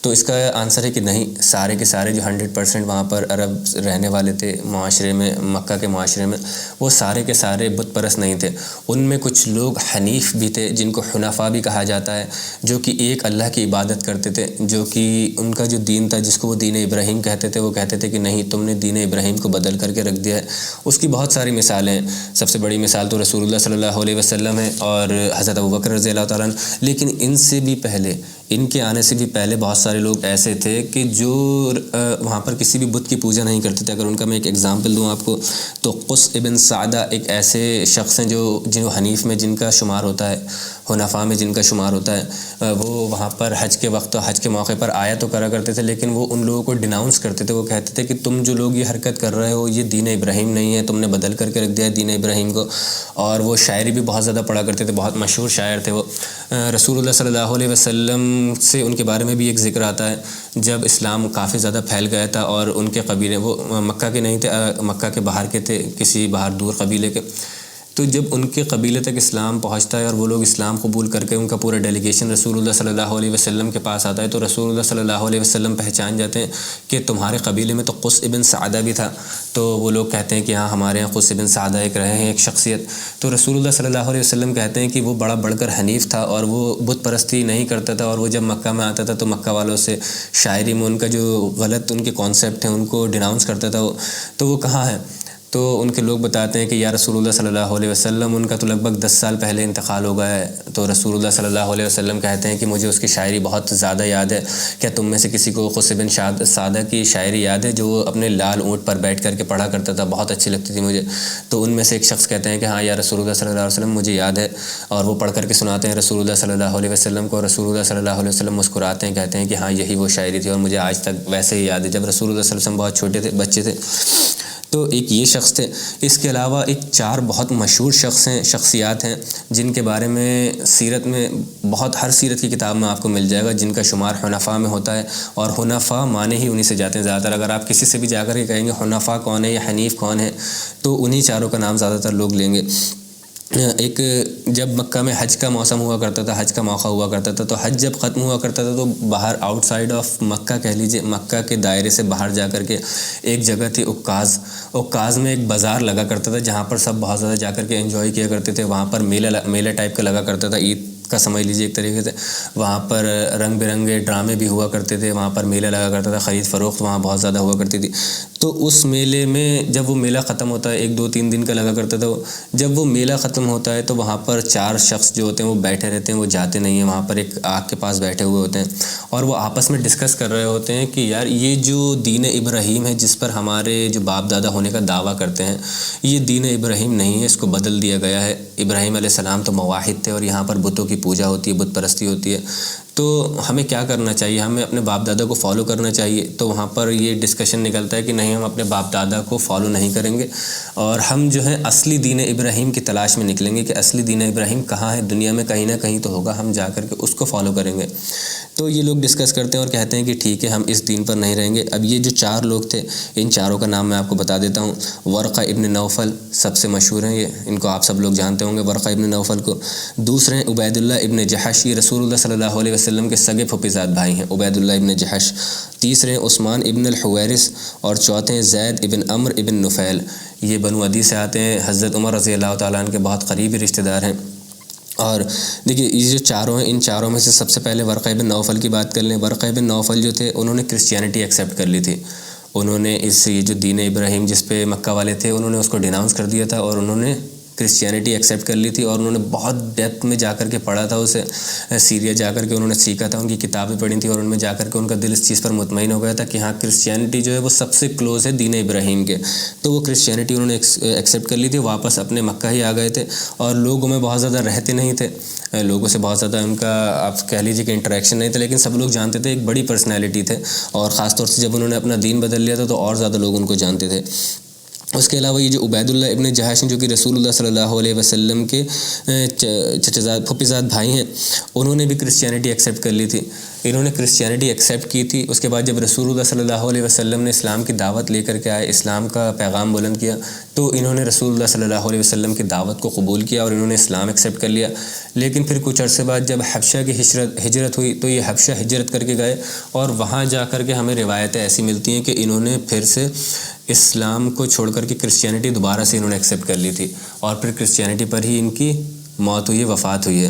تو اس کا آنسر ہے کہ نہیں، سارے کے سارے جو 100% وہاں پر عرب رہنے والے تھے معاشرے میں، مکہ کے معاشرے میں، وہ سارے کے سارے بت پرست نہیں تھے۔ ان میں کچھ لوگ حنیف بھی تھے، جن کو حنفاء بھی کہا جاتا ہے، جو کہ ایک اللہ کی عبادت کرتے تھے، جو کہ ان کا جو دین تھا جس کو وہ دین ابراہیم کہتے تھے، وہ کہتے تھے کہ نہیں، تم نے دین ابراہیم کو بدل کر کے رکھ دیا ہے۔ اس کی بہت ساری مثالیں ہیں، سب سے بڑی مثال تو رسول اللہ صلی اللہ علیہ وسلم ہے اور حضرت ابوبکر رضی اللہ تعالیٰ عنہ، لیکن ان سے بھی پہلے، ان کے آنے سے بھی پہلے بہت سارے لوگ ایسے تھے کہ جو وہاں پر کسی بھی بت کی پوجا نہیں کرتے تھے۔ اگر ان کا میں ایک ایگزامپل دوں آپ کو تو قس ابن سعدہ ایک ایسے شخص ہیں جو حنیف میں جن کا شمار ہوتا ہے، حنفاء میں جن کا شمار ہوتا ہے، وہ وہاں پر حج کے وقت، حج کے موقع پر آیا تو کرا کرتے تھے، لیکن وہ ان لوگوں کو ڈیناؤنس کرتے تھے، وہ کہتے تھے کہ تم جو لوگ یہ حرکت کر رہے ہو یہ دین ابراہیم نہیں ہے، تم نے بدل کر کے رکھ دیا ہے دین ابراہیم کو۔ اور وہ شاعری بھی بہت زیادہ پڑھا کرتے تھے، بہت مشہور شاعر تھے وہ۔ رسول اللہ صلی اللہ علیہ وسلم سے ان کے بارے میں بھی ایک ذکر آتا ہے، جب اسلام کافی زیادہ پھیل گیا تھا اور ان کے قبیلے، وہ مکہ کے نہیں تھے، مکہ کے باہر کے تھے، کسی باہر دور قبیلے کے، تو جب ان کے قبیلے تک اسلام پہنچتا ہے اور وہ لوگ اسلام قبول کر کے ان کا پورا ڈیلیگیشن رسول اللہ صلی اللہ علیہ وسلم کے پاس آتا ہے، تو رسول اللہ صلی اللہ علیہ وسلم پہچان جاتے ہیں کہ تمہارے قبیلے میں تو قس ابن سعدہ بھی تھا۔ تو وہ لوگ کہتے ہیں کہ ہاں ہمارے یہاں قس ابن سعدہ ایک رہے ہیں، ایک شخصیت۔ تو رسول اللہ صلی اللہ علیہ وسلم کہتے ہیں کہ وہ بڑا بڑھ کر حنیف تھا اور وہ بت پرستی نہیں کرتا تھا، اور وہ جب مکہ میں آتا تھا تو مکہ والوں سے شاعری میں ان کا جو غلط ان کے کانسیپٹ ہیں ان کو ڈیناؤنس کرتا تھا۔ تو وہ کہاں ہے؟ تو ان کے لوگ بتاتے ہیں کہ یا رسول اللہ صلی اللہ علیہ وسلم، ان کا تو لگ بھگ 10 سال پہلے انتقال ہو گیا ہے۔ تو رسول اللہ صلی اللہ علیہ وسلم کہتے ہیں کہ مجھے اس کی شاعری بہت زیادہ یاد ہے، کیا تم میں سے کسی کو قس بن سعدہ کی شاعری یاد ہے جو وہ اپنے لال اونٹ پر بیٹھ کر کے پڑھا کرتا تھا، بہت اچھی لگتی تھی مجھے؟ تو ان میں سے ایک شخص کہتے ہیں کہ ہاں یا رسول اللہ صلی اللہ علیہ وسلم مجھے یاد ہے، اور وہ پڑھ کر کے سناتے ہیں رسول اللہ صلی اللہ علیہ وسلم کو، رسول اللہ صلی اللہ علیہ وسلم مسکراتے ہیں، کہتے ہیں کہ ہاں یہی وہ شاعری تھی اور مجھے آج تک ویسے ہی یاد ہے، جب رسول اللہ صلی اللہ علیہ وسلم بہت چھوٹے تھے، بچے تھے۔ تو ایک یہ شخص تھے۔ اس کے علاوہ ایک 4 بہت مشہور شخصیات ہیں جن کے بارے میں سیرت میں بہت، ہر سیرت کی کتاب میں آپ کو مل جائے گا، جن کا شمار حنفاء میں ہوتا ہے، اور حنفاء مانے ہی انہی سے جاتے ہیں زیادہ تر۔ اگر آپ کسی سے بھی جا کر کے کہیں گے حنفاء کون ہے یا حنیف کون ہے تو انہی 4 کا نام زیادہ تر لوگ لیں گے۔ ایک جب مکہ میں حج کا موسم ہوا کرتا تھا، حج کا موقع ہوا کرتا تھا، تو حج جب ختم ہوا کرتا تھا تو باہر آؤٹ سائڈ آف مکہ کہہ لیجئے، مکہ کے دائرے سے باہر جا کر کے ایک جگہ تھی عکاظ میں ایک بازار لگا کرتا تھا، جہاں پر سب بہت زیادہ جا کر کے انجوائے کیا کرتے تھے۔ وہاں پر میلہ ٹائپ کا لگا کرتا تھا، عید کا سمجھ لیجیے ایک طریقے سے۔ وہاں پر رنگ برنگے ڈرامے بھی ہوا کرتے تھے، وہاں پر میلہ لگا کرتا تھا، خرید فروخت وہاں بہت زیادہ ہوا کرتی تھی۔ تو اس میلے میں جب وہ میلہ ختم ہوتا ہے، 1-2-3 دن کا لگا کرتا تھا، جب وہ میلہ ختم ہوتا ہے تو وہاں پر 4 شخص جو ہوتے ہیں وہ بیٹھے رہتے ہیں، وہ جاتے نہیں ہیں، وہاں پر ایک آگ کے پاس بیٹھے ہوئے ہوتے ہیں، اور وہ آپس میں ڈسکس کر رہے ہوتے ہیں کہ یار یہ جو دین ابراہیم ہے جس پر ہمارے جو باپ دادا ہونے کا دعویٰ کرتے ہیں، یہ دین ابراہیم نہیں ہے، اس کو بدل دیا گیا ہے۔ ابراہیم علیہ السلام تو موحد تھے اور یہاں پر بتوں کی پوجا ہوتی ہے، بت پرستی ہوتی ہے، تو ہمیں کیا کرنا چاہیے؟ ہمیں اپنے باپ دادا کو فالو کرنا چاہیے۔ تو وہاں پر یہ ڈسکشن نکلتا ہے کہ نہیں، ہم اپنے باپ دادا کو فالو نہیں کریں گے، اور ہم جو ہے اصلی دین ابراہیم کی تلاش میں نکلیں گے کہ اصلی دین ابراہیم کہاں ہے، دنیا میں کہیں نہ کہیں تو ہوگا، ہم جا کر کے اس کو فالو کریں گے۔ تو یہ لوگ ڈسکس کرتے ہیں اور کہتے ہیں کہ ٹھیک ہے، ہم اس دین پر نہیں رہیں گے۔ اب یہ جو 4 لوگ تھے، ان 4 کا نام میں آپ کو بتا دیتا ہوں۔ ورقہ ابن نوفل سب سے مشہور ہیں، یہ ان کو آپ سب لوگ جانتے ہوں گے، ورقہ ابن نوفل کو۔ دوسرے ہیں عبید اللہ ابن جحش، یہ رسول اللہ صلی اللہ علیہ وسلم کے سگے پھوپھیزاد بھائی ہیں، عبید اللہ ابن جحش۔ تیسرے ہیں عثمان ابن الحویرث، اور چوتھے ہیں زید ابن عمرو ابن نفیل، یہ بنو عدی سے آتے ہیں، حضرت عمر رضی اللہ تعالیٰ عنہ کے بہت قریبی رشتہ دار ہیں۔ اور دیکھیے یہ جو 4 ہیں، ان 4 میں سے سب سے پہلے ورقہ ابن نوفل کی بات کر لیں۔ ورقہ ابن نوفل جو تھے انہوں نے کرسچینٹی ایکسیپٹ کر لی تھی، انہوں نے یہ جو دین ابراہیم جس پہ مکہ والے تھے انہوں نے اس کو ڈیناؤنس کر دیا تھا، اور انہوں نے کرسچینٹی ایکسیپٹ کر لی تھی، اور انہوں نے بہت ڈیپتھ میں جا کر کے پڑھا تھا اسے، سیریا جا کر کے انہوں نے سیکھا تھا، ان کی کتابیں پڑھی تھیں، اور ان میں جا کر کے ان کا دل اس چیز پر مطمئن ہو گیا تھا کہ ہاں کرسچینٹی جو ہے وہ سب سے کلوز ہے دین ابراہیم کے. تو وہ کرسچینٹی انہوں نے ایکسیپٹ کر لی تھی، واپس اپنے مکہ ہی آ گئے تھے، اور لوگوں میں بہت زیادہ رہتے نہیں تھے، لوگوں سے بہت زیادہ ان کا آپ کہہ لیجیے کہ انٹریکشن نہیں تھا، لیکن سب لوگ جانتے تھے، ایک بڑی پرسنالٹی تھے، اور خاص طور سے جب انہوں نے اپنا دین بدل لیا تھا تو اور زیادہ لوگ ان کو جانتے تھے. اس کے علاوہ یہ جو عبید اللہ ابن جہش ہیں جو کہ رسول اللہ صلی اللہ علیہ وسلم کے پھوپھی زاد بھائی ہیں، انہوں نے بھی کرسچینٹی ایکسیپٹ کر لی تھی. انہوں نے کرسچینٹی ایکسیپٹ کی تھی. اس کے بعد جب رسول اللہ صلی اللہ علیہ وسلم نے اسلام کی دعوت لے کر کے آئے، اسلام کا پیغام بلند کیا، تو انہوں نے رسول اللہ صلی اللہ علیہ وسلم کی دعوت کو قبول کیا اور انہوں نے اسلام ایکسیپٹ کر لیا. لیکن پھر کچھ عرصے بعد جب حبشہ کی ہجرت ہوئی تو یہ حبشہ ہجرت کر کے گئے، اور وہاں جا کر کے ہمیں روایتیں ایسی ملتی ہیں کہ انہوں نے پھر سے اسلام کو چھوڑ کر کے کرسچینٹی دوبارہ سے انہوں نے ایکسیپٹ کر لی تھی، اور پھر کرسچینٹی پر ہی ان کی موت ہوئی ہے، وفات ہوئی ہے.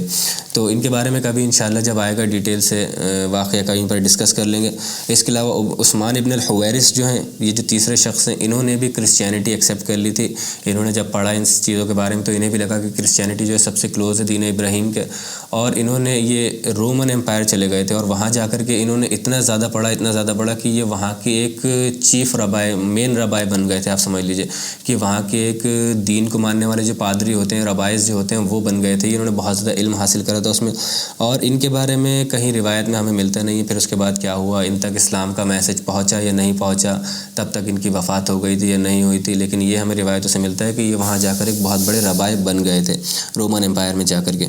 تو ان کے بارے میں کبھی انشاءاللہ جب آئے گا ڈیٹیل سے واقعہ کہیں پر ڈسکس کر لیں گے. اس کے علاوہ عثمان ابن الحویرث جو ہیں، یہ جو تیسرے شخص ہیں، انہوں نے بھی کرسچینٹی ایکسیپٹ کر لی تھی. انہوں نے جب پڑھا ان چیزوں کے بارے میں تو انہیں بھی لگا کہ کرسچینٹی جو ہے سب سے کلوز ہے دین ابراہیم کے، اور انہوں نے یہ رومن امپائر چلے گئے تھے، اور وہاں جا کر کے انہوں نے اتنا زیادہ پڑھا کہ یہ وہاں کی ایک چیف ربائے، مین ربائے بن گئے تھے. آپ سمجھ لیجئے کہ وہاں کے ایک دین کو ماننے والے جو پادری ہوتے ہیں، ربائز جو ہوتے ہیں، وہ بن گئے تھے. انہوں نے بہت زیادہ علم حاصل کرا تھا اس میں، اور ان کے بارے میں کہیں روایت میں ہمیں ملتا نہیں ہے پھر اس کے بعد کیا ہوا، ان تک اسلام کا میسج پہنچا یا نہیں پہنچا، تب تک ان کی وفات ہو گئی تھی یا نہیں ہوئی تھی. لیکن یہ ہمیں روایتوں سے ملتا ہے کہ یہ وہاں جا کر ایک بہت بڑے ربائے بن گئے تھے رومن امپائر میں جا کر کے.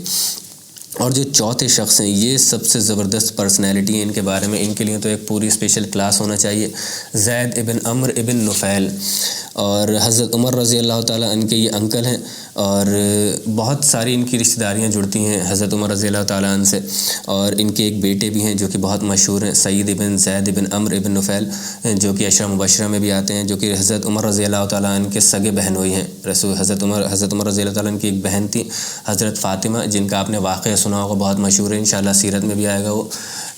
اور جو چوتھے شخص ہیں، یہ سب سے زبردست پرسنالٹی ہے. ان کے بارے میں ان کے لیے تو ایک پوری اسپیشل کلاس ہونا چاہیے. زید ابن عمرو ابن نفیل، اور حضرت عمر رضی اللہ تعالیٰ عنہ کے یہ انکل ہیں، اور بہت ساری ان کی رشتہ داریاں جڑتی ہیں حضرت عمر رضی اللہ تعالیٰ عنہ سے. اور ان کے ایک بیٹے بھی ہیں جو کہ بہت مشہور ہیں، سعید ابن زید ابن عمرو ابن نفیل، جو کہ عشرہ مبشرہ میں بھی آتے ہیں، جو کہ حضرت عمر رضی اللہ تعالیٰ عنہ کے سگے بہن ہوئی ہیں. حضرت عمر رضی اللہ تعالیٰ عنہ کی ایک بہن تھی حضرت فاطمہ، جن کا آپ نے واقعہ سنا ہوگا، بہت مشہور ہے، انشاءاللہ سیرت میں بھی آئے گا وہ،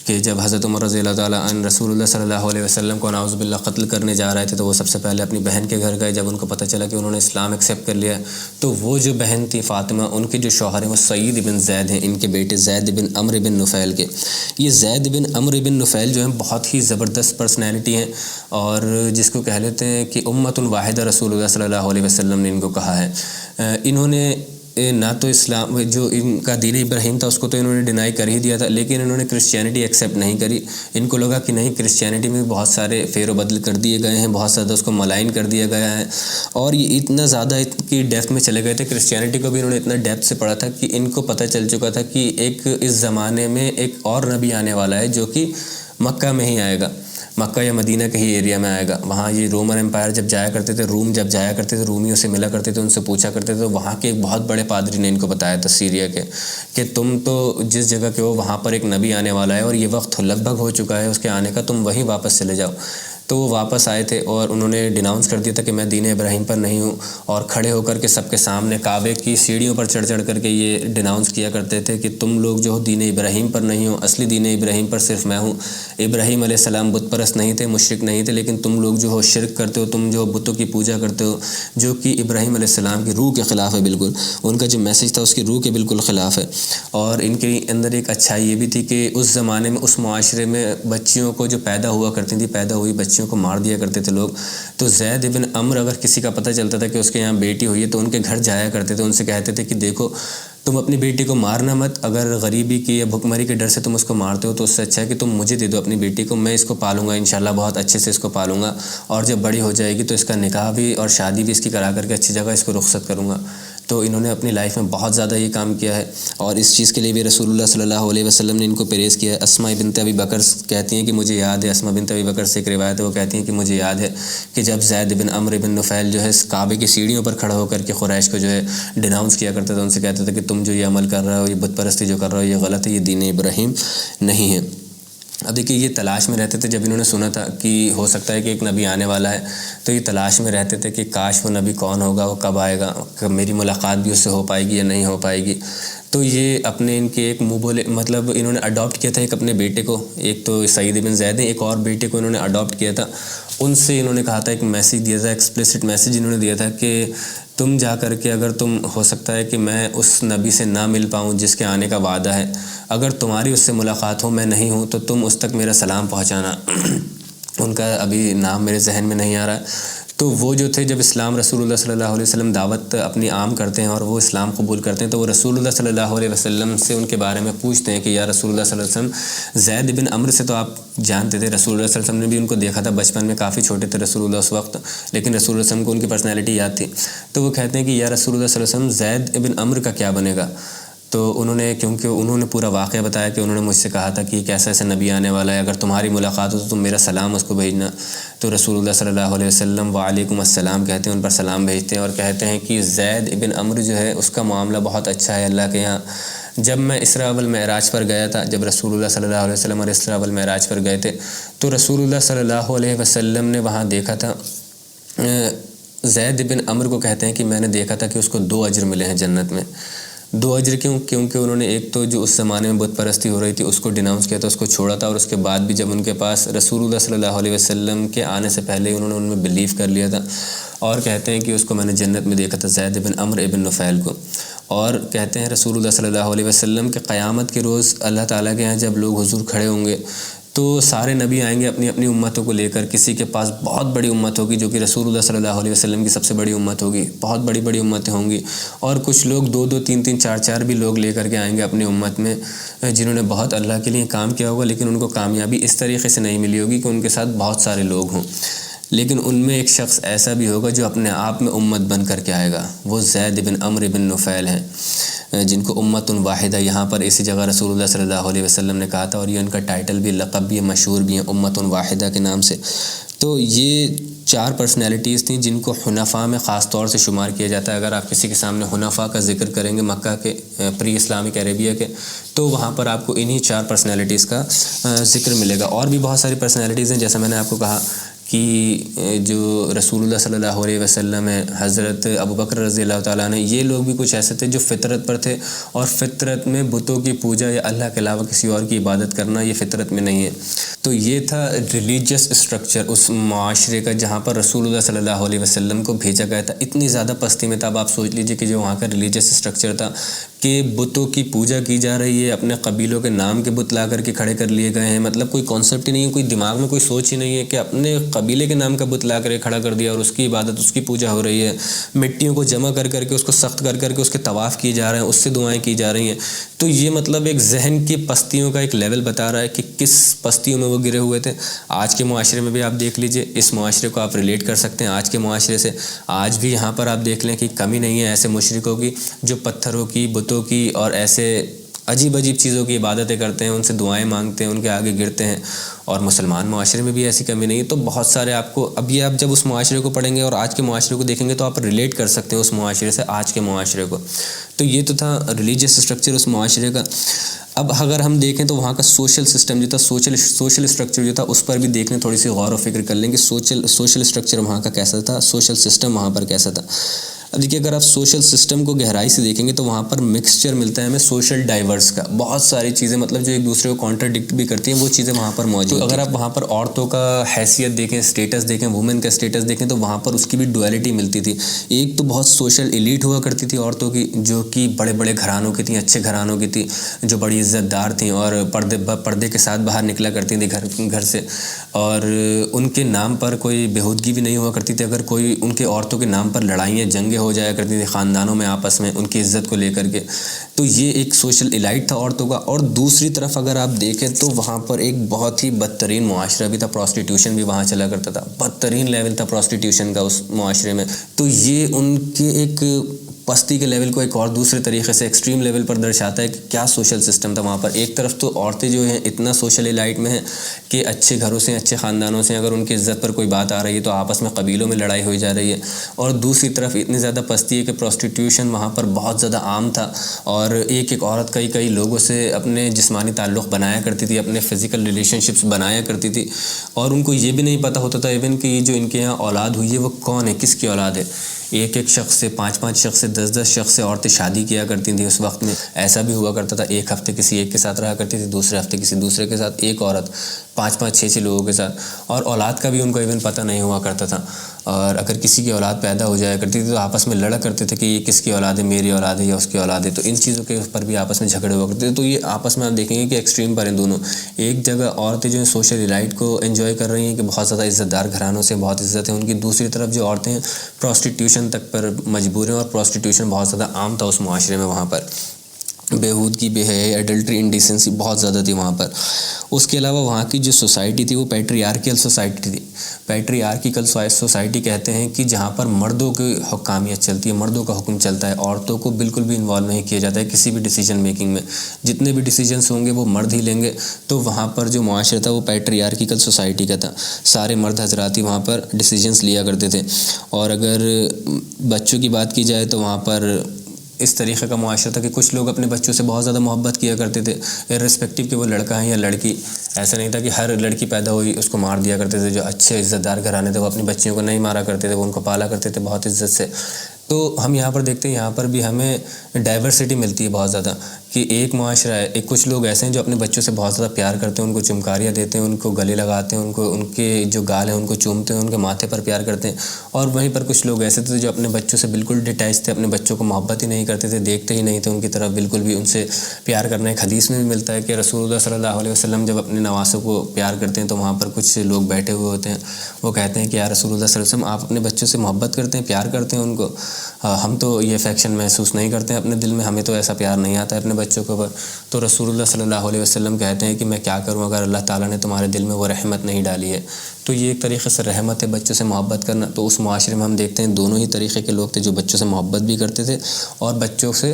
کہ جب حضرت عمر رضی اللہ تعالیٰ عنہ رسول اللہ صلی اللہ علیہ وسلم کو نعوذ باللہ قتل کرنے جا رہے تھے تو وہ سب سے پہلے اپنی بہن کے گھر گئے. جب ان کو پتہ چلا کہ انہوں نے اسلام ایکسیپٹ کر لیا تو وہ جو بہن تھی فاطمہ، ان کے جو شوہر ہیں وہ سعید ابن زید ہیں، ان کے بیٹے زید ابن عمرو ابن نفیل کے. یہ زید ابن عمرو ابن نفیل جو ہیں بہت ہی زبردست پرسنالٹی ہیں، اور جس کو کہہ لیتے ہیں کہ امت واحدہ رسول اللہ صلی اللہ علیہ وسلم نے ان کو کہا ہے. انہوں نے نہ تو اسلام جو ان کا دین ابراہیم تھا اس کو تو انہوں نے ڈینائی کر ہی دیا تھا، لیکن انہوں نے کرسچینٹی ایکسیپٹ نہیں کری. ان کو لگا کہ نہیں، کرسچینٹی میں بہت سارے فیر و بدل کر دیے گئے ہیں، بہت زیادہ اس کو ملائن کر دیا گیا ہے، اور یہ اتنا زیادہ کی ڈیپتھ میں چلے گئے تھے. کرسچینٹی کو بھی انہوں نے اتنا ڈیپتھ سے پڑھا تھا کہ ان کو پتہ چل چکا تھا کہ ایک اس زمانے میں ایک اور نبی آنے والا ہے جو کہ مکہ میں ہی آئے گا، مکہ یا مدینہ کے ہی ایریا میں آئے گا. وہاں یہ رومن امپائر جب جایا کرتے تھے، روم جب جایا کرتے تھے، رومیوں سے ملا کرتے تھے، ان سے پوچھا کرتے تھے، تو وہاں کے ایک بہت بڑے پادری نے ان کو بتایا تھا سیریا کے کہ تم تو جس جگہ کے ہو وہاں پر ایک نبی آنے والا ہے، اور یہ وقت لگ بھگ ہو چکا ہے اس کے آنے کا، تم وہیں واپس چلے جاؤ. تو وہ واپس آئے تھے اور انہوں نے ڈیناؤنس کر دیا تھا کہ میں دین ابراہیم پر نہیں ہوں، اور کھڑے ہو کر کے سب کے سامنے کعبے کی سیڑھیوں پر چڑھ کر کے یہ ڈیناؤنس کیا کرتے تھے کہ تم لوگ جو دین ابراہیم پر نہیں ہو، اصلی دین ابراہیم پر صرف میں ہوں. ابراہیم علیہ السلام بت پرست نہیں تھے، مشرک نہیں تھے، لیکن تم لوگ جو ہو شرک کرتے ہو، تم جو بتوں کی پوجا کرتے ہو، جو کہ ابراہیم علیہ السلام کی روح کے خلاف ہے. بالکل ان کا جو میسج تھا اس کی روح کے بالکل خلاف ہے. اور ان کے اندر ایک اچھائی یہ بھی تھی کہ اس زمانے میں، اس معاشرے میں بچیوں کو جو پیدا ہوا کرتی تھی، پیدا ہوئی بچیوں کو مار دیا کرتے تھے لوگ. تو زید ابن عمرو اگر کسی کا پتہ چلتا تھا کہ اس کے یہاں بیٹی ہوئی ہے تو ان کے گھر جایا کرتے تھے، ان سے کہتے تھے کہ دیکھو تم اپنی بیٹی کو مارنا مت، اگر غریبی کی یا بھوکمری کے ڈر سے تم اس کو مارتے ہو تو اس سے اچھا ہے کہ تم مجھے دے دو اپنی بیٹی کو، میں اس کو پالوں گا انشاءاللہ، بہت اچھے سے اس کو پالوں گا، اور جب بڑی ہو جائے گی تو اس کا نکاح بھی اور شادی بھی اس کی کرا کر کے اچھی جگہ اس کو رخصت کروں گا. تو انہوں نے اپنی لائف میں بہت زیادہ یہ کام کیا ہے، اور اس چیز کے لیے بھی رسول اللہ صلی اللہ علیہ وسلم نے ان کو پریز کیا ہے. اسماء بنت ابی بکر کہتی ہیں کہ مجھے یاد ہے، اسماء بنت ابی بکر سے ایک روایت ہے، وہ کہتی ہیں کہ مجھے یاد ہے کہ جب زید بن عمرو بن نفیل جو ہے کعبے کی سیڑھیوں پر کھڑا ہو کر کے قریش کو جو ہے ڈیناؤنس کیا کرتا تھا، ان سے کہتا تھا کہ تم جو یہ عمل کر رہے ہو، یہ بت پرستی جو کر رہے ہو، یہ غلط ہے، یہ دین ابراہیم نہیں ہے. اب دیکھیے یہ تلاش میں رہتے تھے، جب انہوں نے سنا تھا کہ ہو سکتا ہے کہ ایک نبی آنے والا ہے تو یہ تلاش میں رہتے تھے کہ کاش وہ نبی کون ہوگا، وہ کب آئے گا، کب میری ملاقات بھی اس سے ہو پائے گی یا نہیں ہو پائے گی. تو یہ اپنے ان کے ایک منہ بولے مطلب انہوں نے اڈاپٹ کیا تھا ایک اپنے بیٹے کو، ایک تو سعید بن زید ہیں، ایک اور بیٹے کو انہوں نے اڈاپٹ کیا تھا، ان سے انہوں نے کہا تھا، ایک میسیج دیا تھا، ایکسپلیسٹ میسیج انہوں نے دیا تھا کہ تم جا کر کے اگر تم ہو سکتا ہے کہ میں اس نبی سے نہ مل پاؤں جس کے آنے کا وعدہ ہے، اگر تمہاری اس سے ملاقات ہو، میں نہیں ہوں، تو تم اس تک میرا سلام پہنچانا۔ ان کا ابھی نام میرے ذہن میں نہیں آ رہا ہے۔ تو وہ جو تھے، جب اسلام رسول اللہ صلی اللہ علیہ وسلم دعوت اپنی عام کرتے ہیں اور وہ اسلام قبول کرتے ہیں، تو وہ رسول اللہ صلی اللہ علیہ وسلم سے ان کے بارے میں پوچھتے ہیں کہ یا رسول اللہ صلی اللہ علیہ وسلم، زید بن عمرو سے تو آپ جانتے تھے، رسول اللہ صلی اللہ علیہ وسلم نے بھی ان کو دیکھا تھا بچپن میں، کافی چھوٹے تھے رسول اللہ اس وقت، لیکن رسول اللہ صلی اللہ علیہ وسلم کو ان کی پرسنالٹی یاد تھی۔ تو وہ کہتے ہیں کہ یا رسول اللہ صلی اللہ علیہ وسلم، زید بن عمرو کا کیا بنے گا؟ تو انہوں نے، کیونکہ انہوں نے پورا واقعہ بتایا کہ انہوں نے مجھ سے کہا تھا کہ ایک ایسا نبی آنے والا ہے، اگر تمہاری ملاقات ہو تو تم میرا سلام اس کو بھیجنا۔ تو رسول اللہ صلی اللہ علیہ وسلم وعلیکم السلام کہتے ہیں، ان پر سلام بھیجتے ہیں اور کہتے ہیں کہ زید ابن عمرو جو ہے اس کا معاملہ بہت اچھا ہے اللہ کے یہاں۔ جب میں اسراء والمعراج پر گیا تھا، جب رسول اللہ صلی اللہ علیہ وسلم اور اسراء والمعراج پر گئے تھے، تو رسول اللہ صلی اللہ علیہ وسلم نے وہاں دیکھا تھا، زید بن عمرو کو کہتے ہیں کہ میں نے دیکھا تھا کہ اس کو 2 اجر ملے ہیں جنت میں۔ 2 اجر کیوں؟ کیونکہ انہوں نے ایک تو جو اس زمانے میں بت پرستی ہو رہی تھی اس کو ڈیناؤنس کیا تھا، اس کو چھوڑا تھا، اور اس کے بعد بھی جب ان کے پاس رسول اللہ صلی اللہ علیہ وسلم کے آنے سے پہلے انہوں نے ان میں بلیو کر لیا تھا، اور کہتے ہیں کہ اس کو میں نے جنت میں دیکھا تھا، زید بن عمرو ابن نفیل کو۔ اور کہتے ہیں رسول اللہ صلی اللہ علیہ وسلم کہ قیامت کے روز اللہ تعالیٰ کے یہاں جب لوگ حضور کھڑے ہوں گے تو سارے نبی آئیں گے اپنی اپنی امتوں کو لے کر، کسی کے پاس بہت بڑی امت ہوگی جو کہ رسول اللہ صلی اللہ علیہ وسلم کی سب سے بڑی امت ہوگی، بہت بڑی بڑی امتیں ہوں گی، اور کچھ لوگ 2 3 4 بھی لوگ لے کر کے آئیں گے اپنی امت میں، جنہوں نے بہت اللہ کے لیے کام کیا ہوگا، لیکن ان کو کامیابی اس طریقے سے نہیں ملی ہوگی کہ ان کے ساتھ بہت سارے لوگ ہوں۔ لیکن ان میں ایک شخص ایسا بھی ہوگا جو اپنے آپ میں امت بن کر کے آئے گا، وہ زید بن عمرو بن نفیل ہیں، جن کو امت واحدہ یہاں پر اسی جگہ رسول اللہ صلی اللہ علیہ وسلم نے کہا تھا، اور یہ ان کا ٹائٹل بھی، لقب بھی، مشہور بھی ہیں امت واحدہ کے نام سے۔ تو یہ 4 پرسنالٹیز تھیں جن کو حنفاء میں خاص طور سے شمار کیا جاتا ہے۔ اگر آپ کسی کے سامنے حنفاء کا ذکر کریں گے مکہ کے، پری اسلامک عربیہ کے، تو وہاں پر آپ کو انہی 4 پرسنالٹیز کا ذکر ملے گا۔ اور بھی بہت ساری پرسنالٹیز ہیں، جیسا میں نے آپ کو کہا کہ جو رسول اللہ صلی اللہ علیہ وسلم ہے، حضرت ابوبکر رضی اللہ تعالیٰ عنہ، یہ لوگ بھی کچھ ایسے تھے جو فطرت پر تھے، اور فطرت میں بتوں کی پوجا یا اللہ کے علاوہ کسی اور کی عبادت کرنا یہ فطرت میں نہیں ہے۔ تو یہ تھا ریلیجیس اسٹرکچر اس معاشرے کا جہاں پر رسول اللہ صلی اللہ علیہ وسلم کو بھیجا گیا تھا۔ اتنی زیادہ پستی میں تھا، اب آپ سوچ لیجئے کہ جو وہاں کا ریلیجیس اسٹرکچر تھا کہ بتوں کی پوجا کی جا رہی ہے، اپنے قبیلوں کے نام کے بت لا کر کے کھڑے کر لیے گئے ہیں، مطلب کوئی کانسیپٹ ہی نہیں ہے، کوئی دماغ میں کوئی سوچ ہی نہیں ہے کہ اپنے قبیلے کے نام کا بت لا کر کھڑا کر دیا اور اس کی عبادت، اس کی پوجا ہو رہی ہے، مٹیوں کو جمع کر کر کے اس کو سخت کر کر کے اس کے طواف کیے جا رہے ہیں، اس سے دعائیں کی جا رہی ہیں۔ تو یہ مطلب ایک ذہن کی پستیوں کا ایک لیول بتا رہا ہے کہ کس پستیوں میں وہ گرے ہوئے تھے۔ آج کے معاشرے میں بھی آپ دیکھ لیجئے، اس معاشرے کو آپ ریلیٹ کر سکتے ہیں آج کے معاشرے سے۔ آج بھی یہاں پر آپ دیکھ لیں کہ کمی نہیں ہے ایسے مشرکوں کی جو پتھروں کی، بتوں کی اور ایسے عجیب عجیب چیزوں کی عبادتیں کرتے ہیں، ان سے دعائیں مانگتے ہیں، ان کے آگے گرتے ہیں۔ اور مسلمان معاشرے میں بھی ایسی کمی نہیں ہے۔ تو بہت سارے آپ کو، اب یہ آپ جب اس معاشرے کو پڑھیں گے اور آج کے معاشرے کو دیکھیں گے تو آپ ریلیٹ کر سکتے ہیں اس معاشرے سے آج کے معاشرے کو۔ تو یہ تو تھا ریلیجیس اسٹرکچر اس معاشرے کا۔ اب اگر ہم دیکھیں تو وہاں کا سوشل سسٹم جو تھا، سوشل اسٹرکچر جو تھا، اس پر بھی دیکھنے تھوڑی سی غور و فکر کر لیں کہ سوشل اسٹرکچر وہاں کا کیسا تھا، سوشل سسٹم وہاں پر کیسا تھا۔ اب دیکھیے، اگر آپ سوشل سسٹم کو گہرائی سے دیکھیں گے تو وہاں پر مکسچر ملتا ہے ہمیں سوشل ڈائیورس کا، بہت ساری چیزیں مطلب جو ایک دوسرے کو کانٹرڈکٹ بھی کرتی ہیں، وہ چیزیں وہاں پر موجود ہیں۔ تو اگر آپ وہاں پر عورتوں کا حیثیت دیکھیں، اسٹیٹس دیکھیں، وومن کا اسٹیٹس دیکھیں، تو وہاں پر اس کی بھی ڈویلٹی ملتی تھی۔ ایک تو بہت سوشل ایلیٹ ہوا کرتی تھی عورتوں کی، جو کہ بڑے بڑے گھرانوں کی تھیں، اچھے گھرانوں کی تھیں، جو بڑی عزت دار تھیں اور پردے کے ساتھ باہر نکلا کرتی تھیں گھر سے، اور ان کے نام پر کوئی بےہودگی بھی نہیں ہوا کرتی تھی۔ اگر کوئی ان کے عورتوں کے نام پر لڑائیاں جنگیں ہو جایا کرتی تھیں خاندانوں میں آپس میں ان کی عزت کو لے کر کے، تو یہ ایک سوشل ایلائٹ تھا عورتوں کا۔ اور دوسری طرف اگر آپ دیکھیں تو وہاں پر ایک بہت ہی بدترین معاشرہ بھی تھا، پروسٹیٹیوشن بھی وہاں چلا کرتا تھا، بدترین لیول تھا پروسٹیٹیوشن کا اس معاشرے میں۔ تو یہ ان کے ایک پستی کے لیول کو ایک اور دوسرے طریقے سے ایکسٹریم لیول پر درشاتا ہے کہ کیا سوشل سسٹم تھا وہاں پر۔ ایک طرف تو عورتیں جو ہیں اتنا سوشل ایلائٹ میں ہیں کہ اچھے گھروں سے، اچھے خاندانوں سے اگر ان کی عزت پر کوئی بات آ رہی ہے تو آپس میں قبیلوں میں لڑائی ہوئی جا رہی ہے، اور دوسری طرف اتنی زیادہ پستی ہے کہ پروسٹیٹیوشن وہاں پر بہت زیادہ عام تھا، اور ایک ایک عورت کئی لوگوں سے اپنے جسمانی تعلق بنایا کرتی تھی، اپنے فزیکل ریلیشن شپس بنایا کرتی تھی، اور ان کو یہ بھی نہیں پتہ ہوتا تھا ایون کہ یہ جو ان کے یہاں اولاد ہوئی ہے وہ کون ہے، کس کی اولاد ہے۔ ایک شخص سے، 5 شخص سے، 10 شخص سے عورتیں شادی کیا کرتی تھیں اس وقت میں۔ ایسا بھی ہوا کرتا تھا ایک ہفتے کسی ایک کے ساتھ رہا کرتی تھی، دوسرے ہفتے کسی دوسرے کے ساتھ، ایک عورت 5 6 لوگوں کے ساتھ، اور اولاد کا بھی ان کو ایون پتہ نہیں ہوا کرتا تھا، اور اگر کسی کی اولاد پیدا ہو جایا کرتی تھی تو آپس میں لڑا کرتے تھے کہ یہ کس کی اولاد ہے، میری اولاد ہے یا اس کی اولاد ہے، تو ان چیزوں کے اوپر بھی آپس میں جھگڑے ہوا کرتے تھے. تو یہ آپس میں آپ دیکھیں گے کہ ایکسٹریم پر ہیں دونوں. ایک جگہ عورتیں جو ہیں سوشل ایلائٹ کو انجوائے کر رہی ہیں کہ بہت زیادہ عزت دار گھرانوں سے بہت عزت ہے ان کی، دوسری طرف جو عورتیں ہیں پروسٹیٹیوشن تک پر مجبور ہیں، اور پروسٹیٹیوشن بہت زیادہ عام تھا اس معاشرے میں. وہاں پر بےہودگی، بے حیائی، ایڈلٹری، انڈیسنسی بہت زیادہ تھی وہاں پر. اس کے علاوہ وہاں کی جو سوسائٹی تھی وہ پیٹریارکل سوسائٹی تھی. پیٹریارکل سوسائٹی کہتے ہیں کہ جہاں پر مردوں کی حکامیت چلتی ہے، مردوں کا حکم چلتا ہے، عورتوں کو بالکل بھی انوالو نہیں کیا جاتا ہے کسی بھی ڈیسیجن میکنگ میں. جتنے بھی ڈیسیجنس ہوں گے وہ مرد ہی لیں گے. تو وہاں پر جو معاشرہ تھا وہ پیٹریارکل سوسائٹی کا تھا. سارے مرد حضرات ہی وہاں پر ڈیسیجنس لیا کرتے تھے. اور اگر بچوں کی بات کی جائے تو وہاں پر اس طریقے کا معاشرہ تھا کہ کچھ لوگ اپنے بچوں سے بہت زیادہ محبت کیا کرتے تھے، ارسپیکٹیو کہ وہ لڑکا ہے یا لڑکی. ایسا نہیں تھا کہ ہر لڑکی پیدا ہوئی اس کو مار دیا کرتے تھے. جو اچھے عزت دار گھرانے تھے وہ اپنی بچیوں کو نہیں مارا کرتے تھے، وہ ان کو پالا کرتے تھے بہت عزت سے. تو ہم یہاں پر دیکھتے ہیں یہاں پر بھی ہمیں ڈائیورسٹی ملتی ہے بہت زیادہ، کہ ایک معاشرہ ہے، کچھ لوگ ایسے ہیں جو اپنے بچوں سے بہت زیادہ پیار کرتے ہیں، ان کو چمکاریاں دیتے ہیں، ان کو گلے لگاتے ہیں، ان کے جو گال ہیں ان کو چومتے ہیں، ان کے ماتھے پر پیار کرتے ہیں. اور وہیں پر کچھ لوگ ایسے تھے جو اپنے بچوں سے بالکل ڈیٹیچ تھے، اپنے بچوں کو محبت ہی نہیں کرتے تھے، دیکھتے ہی نہیں تھے ان کی طرف بالکل بھی، ان سے پیار کرنا. ایک حدیث میں بھی ملتا ہے کہ رسول اللہ صلی اللہ علیہ وسلم جب اپنے نواسوں کو پیار کرتے ہیں تو وہاں پر کچھ لوگ بیٹھے ہوئے ہوتے ہیں، وہ کہتے ہیں کہ یا رسول اللہ صلی اللہ علیہ وسلم آپ اپنے بچوں سے محبت کرتے ہیں، پیار کرتے ہیں ان کو، ہم تو یہ افیکشن محسوس نہیں کرتے ہیں اپنے دل میں، ہمیں تو ایسا پیار نہیں آتا ہے اپنے بچوں کے اوپر. تو رسول اللہ صلی اللہ علیہ وسلم کہتے ہیں کہ میں کیا کروں اگر اللہ تعالیٰ نے تمہارے دل میں وہ رحمت نہیں ڈالی ہے. تو یہ ایک طریقے سے رحمت ہے بچوں سے محبت کرنا. تو اس معاشرے میں ہم دیکھتے ہیں دونوں ہی طریقے کے لوگ تھے، جو بچوں سے محبت بھی کرتے تھے اور بچوں سے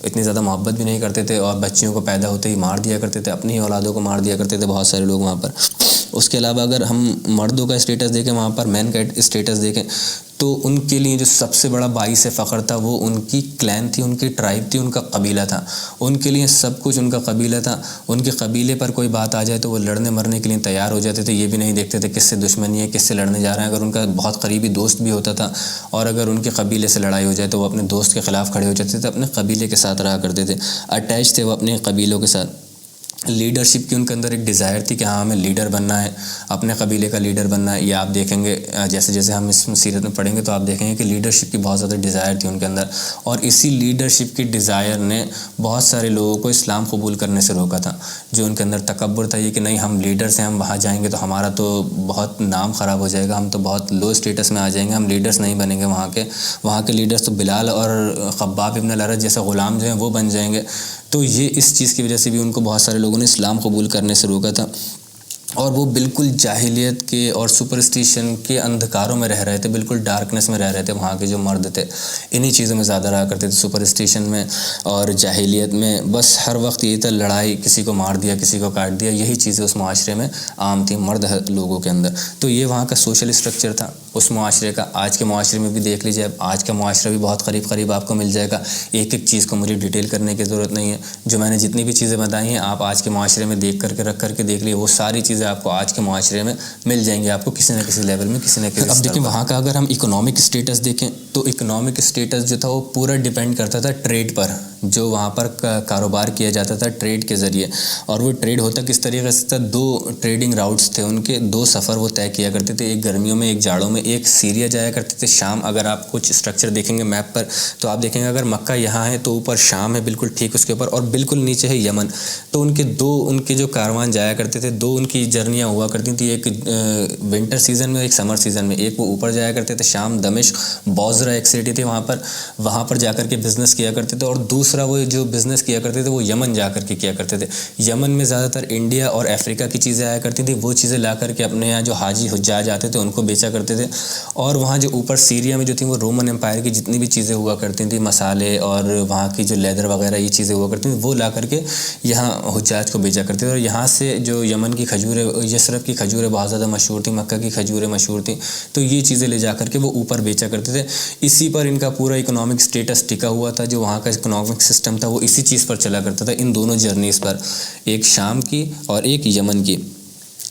اتنی زیادہ محبت بھی نہیں کرتے تھے، اور بچیوں کو پیدا ہوتے ہی مار دیا کرتے تھے، اپنی ہی اولادوں کو مار دیا کرتے تھے بہت سارے لوگ وہاں پر. اس کے علاوہ اگر ہم مردوں کا اسٹیٹس دیکھیں، وہاں پر مین کا اسٹیٹس دیکھیں، تو ان کے لیے جو سب سے بڑا باعث فخر تھا وہ ان کی کلین تھی، ان کی ٹرائب تھی، ان کا قبیلہ تھا. ان کے لیے سب کچھ ان کا قبیلہ تھا. ان کے قبیلے پر کوئی بات آ جائے تو وہ لڑنے مرنے کے لیے تیار ہو جاتے تھے. یہ بھی نہیں دیکھتے تھے کس سے دشمنی ہے، کس سے لڑنے جا رہے ہیں. اگر ان کا بہت قریبی دوست بھی ہوتا تھا اور اگر ان کے قبیلے سے لڑائی ہو جائے تو وہ اپنے دوست کے خلاف کھڑے ہو جاتے تھے، اپنے قبیلے کے ساتھ رہا کرتے تھے، اٹیچ تھے وہ اپنے قبیلوں کے ساتھ. لیڈرشپ کی ان کے اندر ایک ڈیزائر تھی کہ ہاں ہمیں لیڈر بننا ہے، اپنے قبیلے کا لیڈر بننا ہے. یہ آپ دیکھیں گے جیسے جیسے ہم اس سیرت میں پڑھیں گے تو آپ دیکھیں گے کہ لیڈرشپ کی بہت زیادہ ڈیزائر تھی ان کے اندر. اور اسی لیڈرشپ کی ڈیزائر نے بہت سارے لوگوں کو اسلام قبول کرنے سے روکا تھا. جو ان کے اندر تکبر تھا یہ کہ نہیں ہم لیڈرس ہیں، ہم وہاں جائیں گے تو ہمارا تو بہت نام خراب ہو جائے گا، ہم تو بہت لو اسٹیٹس میں آ جائیں گے، ہم لیڈرس نہیں بنیں گے. وہاں کے لیڈرس تو بلال اور خباب ابن الارت جیسے غلام جو ہیں وہ بن جائیں گے. تو یہ اس چیز کی وجہ سے بھی ان کو بہت سارے لوگوں نے اسلام قبول کرنے سے روکا تھا. اور وہ بالکل جاہلیت کے اور سپرسٹیشن کے اندھکاروں میں رہ رہے تھے، بالکل ڈارکنیس میں رہ رہے تھے. وہاں کے جو مرد تھے انہی چیزوں میں زیادہ رہا کرتے تھے، سپرسٹیشن میں اور جاہلیت میں. بس ہر وقت یہی تھا، لڑائی، کسی کو مار دیا، کسی کو کاٹ دیا، یہی چیزیں اس معاشرے میں عام تھیں مرد لوگوں کے اندر. تو یہ وہاں کا سوشل اسٹرکچر تھا اس معاشرے کا. آج کے معاشرے میں بھی دیکھ لیجیے، آج کا معاشرہ بھی بہت قریب آپ کو مل جائے گا. ایک ایک چیز کو مجھے ڈیٹیل کرنے کی ضرورت نہیں ہے. جو میں نے جتنی بھی چیزیں بتائی ہیں آپ آج کے معاشرے میں دیکھ کر کے رکھ کر کے دیکھ لیے، وہ ساری چیزیں آپ کو آج کے معاشرے میں مل جائیں گی، آپ کو کسی نہ کسی لیول میں، کسی نہ کسی. اب دیکھیں وہاں کا اگر ہم اکنامک اسٹیٹس دیکھیں تو اکنامک اسٹیٹس جو تھا وہ پورا ڈیپینڈ کرتا تھا ٹریڈ پر. جو وہاں پر کاروبار کیا جاتا تھا ٹریڈ کے ذریعے. اور وہ ٹریڈ ہوتا کس طریقے سے تھا، 2 ٹریڈنگ راؤٹس تھے ان کے، 2 سفر وہ طے کیا کرتے تھے، ایک گرمیوں میں ایک جاڑوں میں. ایک سیریا جایا کرتے تھے شام. اگر آپ کچھ اسٹرکچر دیکھیں گے میپ پر تو آپ دیکھیں گے اگر مکہ یہاں ہے تو اوپر شام ہے بالکل ٹھیک اس کے اوپر، اور بالکل نیچے ہے یمن. تو ان کے جو کاروان جایا کرتے تھے، 2 ان کی جرنیاں ہوا کرتی تھیں، ایک ونٹر سیزن میں ایک سمر سیزن میں. ایک وہ اوپر جایا کرتے تھے شام، دمشق، بوزرا ایک سٹی تھی وہاں پر جا کر کے بزنس کیا کرتے تھے. اور دوسرا وہ جو بزنس کیا کرتے تھے وہ یمن جا کر کے کیا کرتے تھے. یمن میں زیادہ تر انڈیا اور افریقہ کی چیزیں آیا کرتی تھیں، وہ چیزیں لا کر کے اپنے یہاں جو حاجی حجاج آتے تھے ان کو بیچا کرتے تھے. اور وہاں جو اوپر سیریا میں جو تھیں وہ رومن امپائر کی جتنی بھی چیزیں ہوا کرتی تھیں، مسالے اور وہاں کی جو لیدر وغیرہ یہ چیزیں ہوا کرتی تھیں، وہ لا کر کے یہاں حجاج کو بیچا کرتے تھے. اور یہاں سے جو یمن کی کھجوریں، یثرب کی کھجوریں بہت زیادہ مشہور تھیں، مکہ کی کھجوریں مشہور تھیں. تو یہ چیزیں لے جا کر کے وہ اوپر بیچا کرتے تھے. اسی پر ان کا پورا اکنامک اسٹیٹس ٹکا ہوا تھا. جو وہاں کا اکنامک سسٹم تھا وہ اسی چیز پر چلا کرتا تھا، ان دونوں جرنیز پر، ایک شام کی اور ایک یمن کی.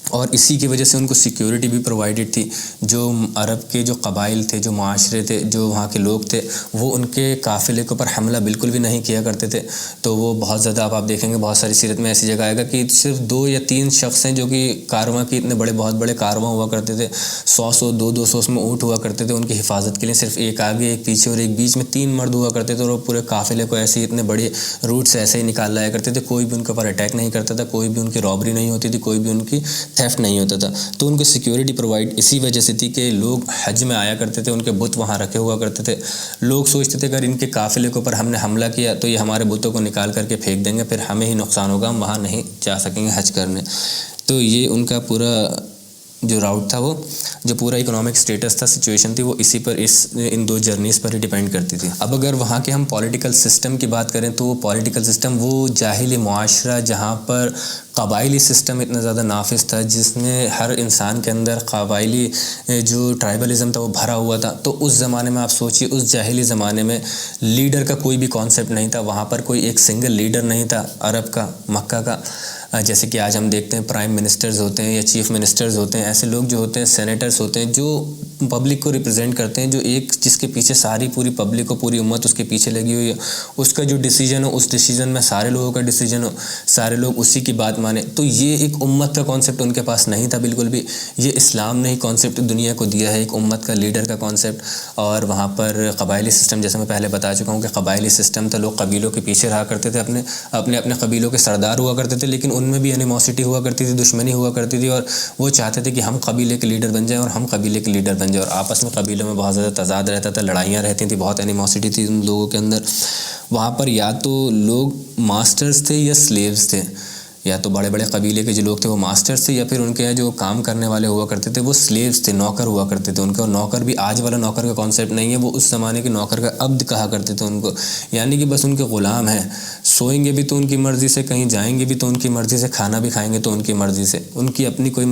اور اسی کی وجہ سے ان کو سیکیورٹی بھی پرووائڈڈ تھی. جو عرب کے جو قبائل تھے، جو معاشرے تھے، جو وہاں کے لوگ تھے، وہ ان کے قافلے کے اوپر حملہ بالکل بھی نہیں کیا کرتے تھے. تو وہ بہت زیادہ، اب آپ دیکھیں گے بہت ساری سیرت میں ایسی جگہ آئے گا کہ صرف 2 یا 3 شخص ہیں جو کہ کارواں کے اتنے بہت بڑے کارواں ہوا کرتے تھے، 100 200 اس میں اونٹ ہوا کرتے تھے ان کی حفاظت کے لیے، صرف ایک آگے ایک پیچھے اور ایک بیچ میں 3 مرد ہوا کرتے تھے، اور وہ پورے قافلے کو ایسے اتنے بڑے روٹ سے ایسے ہی نکال لایا کرتے تھے. کوئی بھی ان کے اوپر اٹیک نہیں کرتا تھا، کوئی بھی ان کی رابری نہیں ہوتی تھی، کوئی بھی ان کی تھیفٹ نہیں ہوتا تھا. تو ان کو سیکیورٹی پرووائڈ اسی وجہ سے تھی کہ لوگ حج میں آیا کرتے تھے، ان کے بت وہاں رکھے ہوا کرتے تھے. لوگ سوچتے تھے اگر ان کے قافلے کے اوپر ہم نے حملہ کیا تو یہ ہمارے بتوں کو نکال کر کے پھینک دیں گے، پھر ہمیں ہی نقصان ہوگا، ہم وہاں نہیں جا سکیں گے حج کرنے. تو یہ ان کا پورا جو راؤٹ تھا، وہ جو پورا اکنامک سٹیٹس تھا، سچویشن تھی، وہ اسی پر ان 2 جرنیز پر ہی ڈیپینڈ کرتی تھی. اب اگر وہاں کے ہم پولیٹیکل سسٹم کی بات کریں تو وہ پولیٹیکل سسٹم وہ جاہلی معاشرہ جہاں پر قبائلی سسٹم اتنا زیادہ نافذ تھا، جس میں ہر انسان کے اندر قبائلی جو ٹرائبلزم تھا وہ بھرا ہوا تھا. تو اس زمانے میں آپ سوچیے، اس جاہلی زمانے میں لیڈر کا کوئی بھی کانسیپٹ نہیں تھا. وہاں پر کوئی ایک سنگل لیڈر نہیں تھا عرب کا، مکہ کا. جیسے کہ آج ہم دیکھتے ہیں پرائم منسٹرز ہوتے ہیں یا چیف منسٹرز ہوتے ہیں، ایسے لوگ جو ہوتے ہیں سینیٹرز ہوتے ہیں جو پبلک کو ریپرزینٹ کرتے ہیں، جو ایک جس کے پیچھے ساری پوری پبلک ہو، پوری امت اس کے پیچھے لگی ہوئی ہے. اس کا جو ڈیسیجن ہو، اس ڈیسیجن میں سارے لوگوں کا ڈیسیجن ہو، سارے لوگ اسی کی بات مانیں. تو یہ ایک امت کا کانسیپٹ ان کے پاس نہیں تھا بالکل بھی. یہ اسلام نے ہی کانسیپٹ دنیا کو دیا ہے، ایک امت کا لیڈر کا کانسیپٹ. اور وہاں پر قبائلی سسٹم، جیسے میں پہلے بتا چکا ہوں کہ قبائلی سسٹم تھا، لوگ قبیلوں کے پیچھے رہا کرتے تھے، اپنے قبیلوں کے سردار ہوا کرتے تھے، لیکن ان میں بھی اینیموسٹی ہوا کرتی تھی، دشمنی ہوا کرتی تھی، اور وہ چاہتے تھے کہ ہم قبیلے کے لیڈر بن جائیں اور ہم قبیلے کے لیڈر بن جائیں، اور آپس میں قبیلوں میں بہت زیادہ تضاد رہتا تھا، لڑائیاں رہتی تھیں، بہت اینیموسٹی تھی ان لوگوں کے اندر. وہاں پر یا تو لوگ ماسٹرز تھے یا سلیوز تھے، یا تو بڑے بڑے قبیلے کے جو لوگ تھے وہ ماسٹرز تھے، یا پھر ان کے جو کام کرنے والے ہوا کرتے تھے وہ سلیوز تھے، نوکر ہوا کرتے تھے. ان کا نوکر بھی آج والا نوکر کا کانسیپٹ نہیں ہے، وہ اس زمانے کے نوکر کا عبد کہا کرتے تھے ان کو، یعنی کہ بس ان کے غلام ہیں. سوئیں گے بھی تو ان کی مرضی سے، کہیں جائیں گے بھی تو ان کی مرضی سے، کھانا بھی کھائیں گے تو ان کی مرضی سے. ان کی اپنی کوئی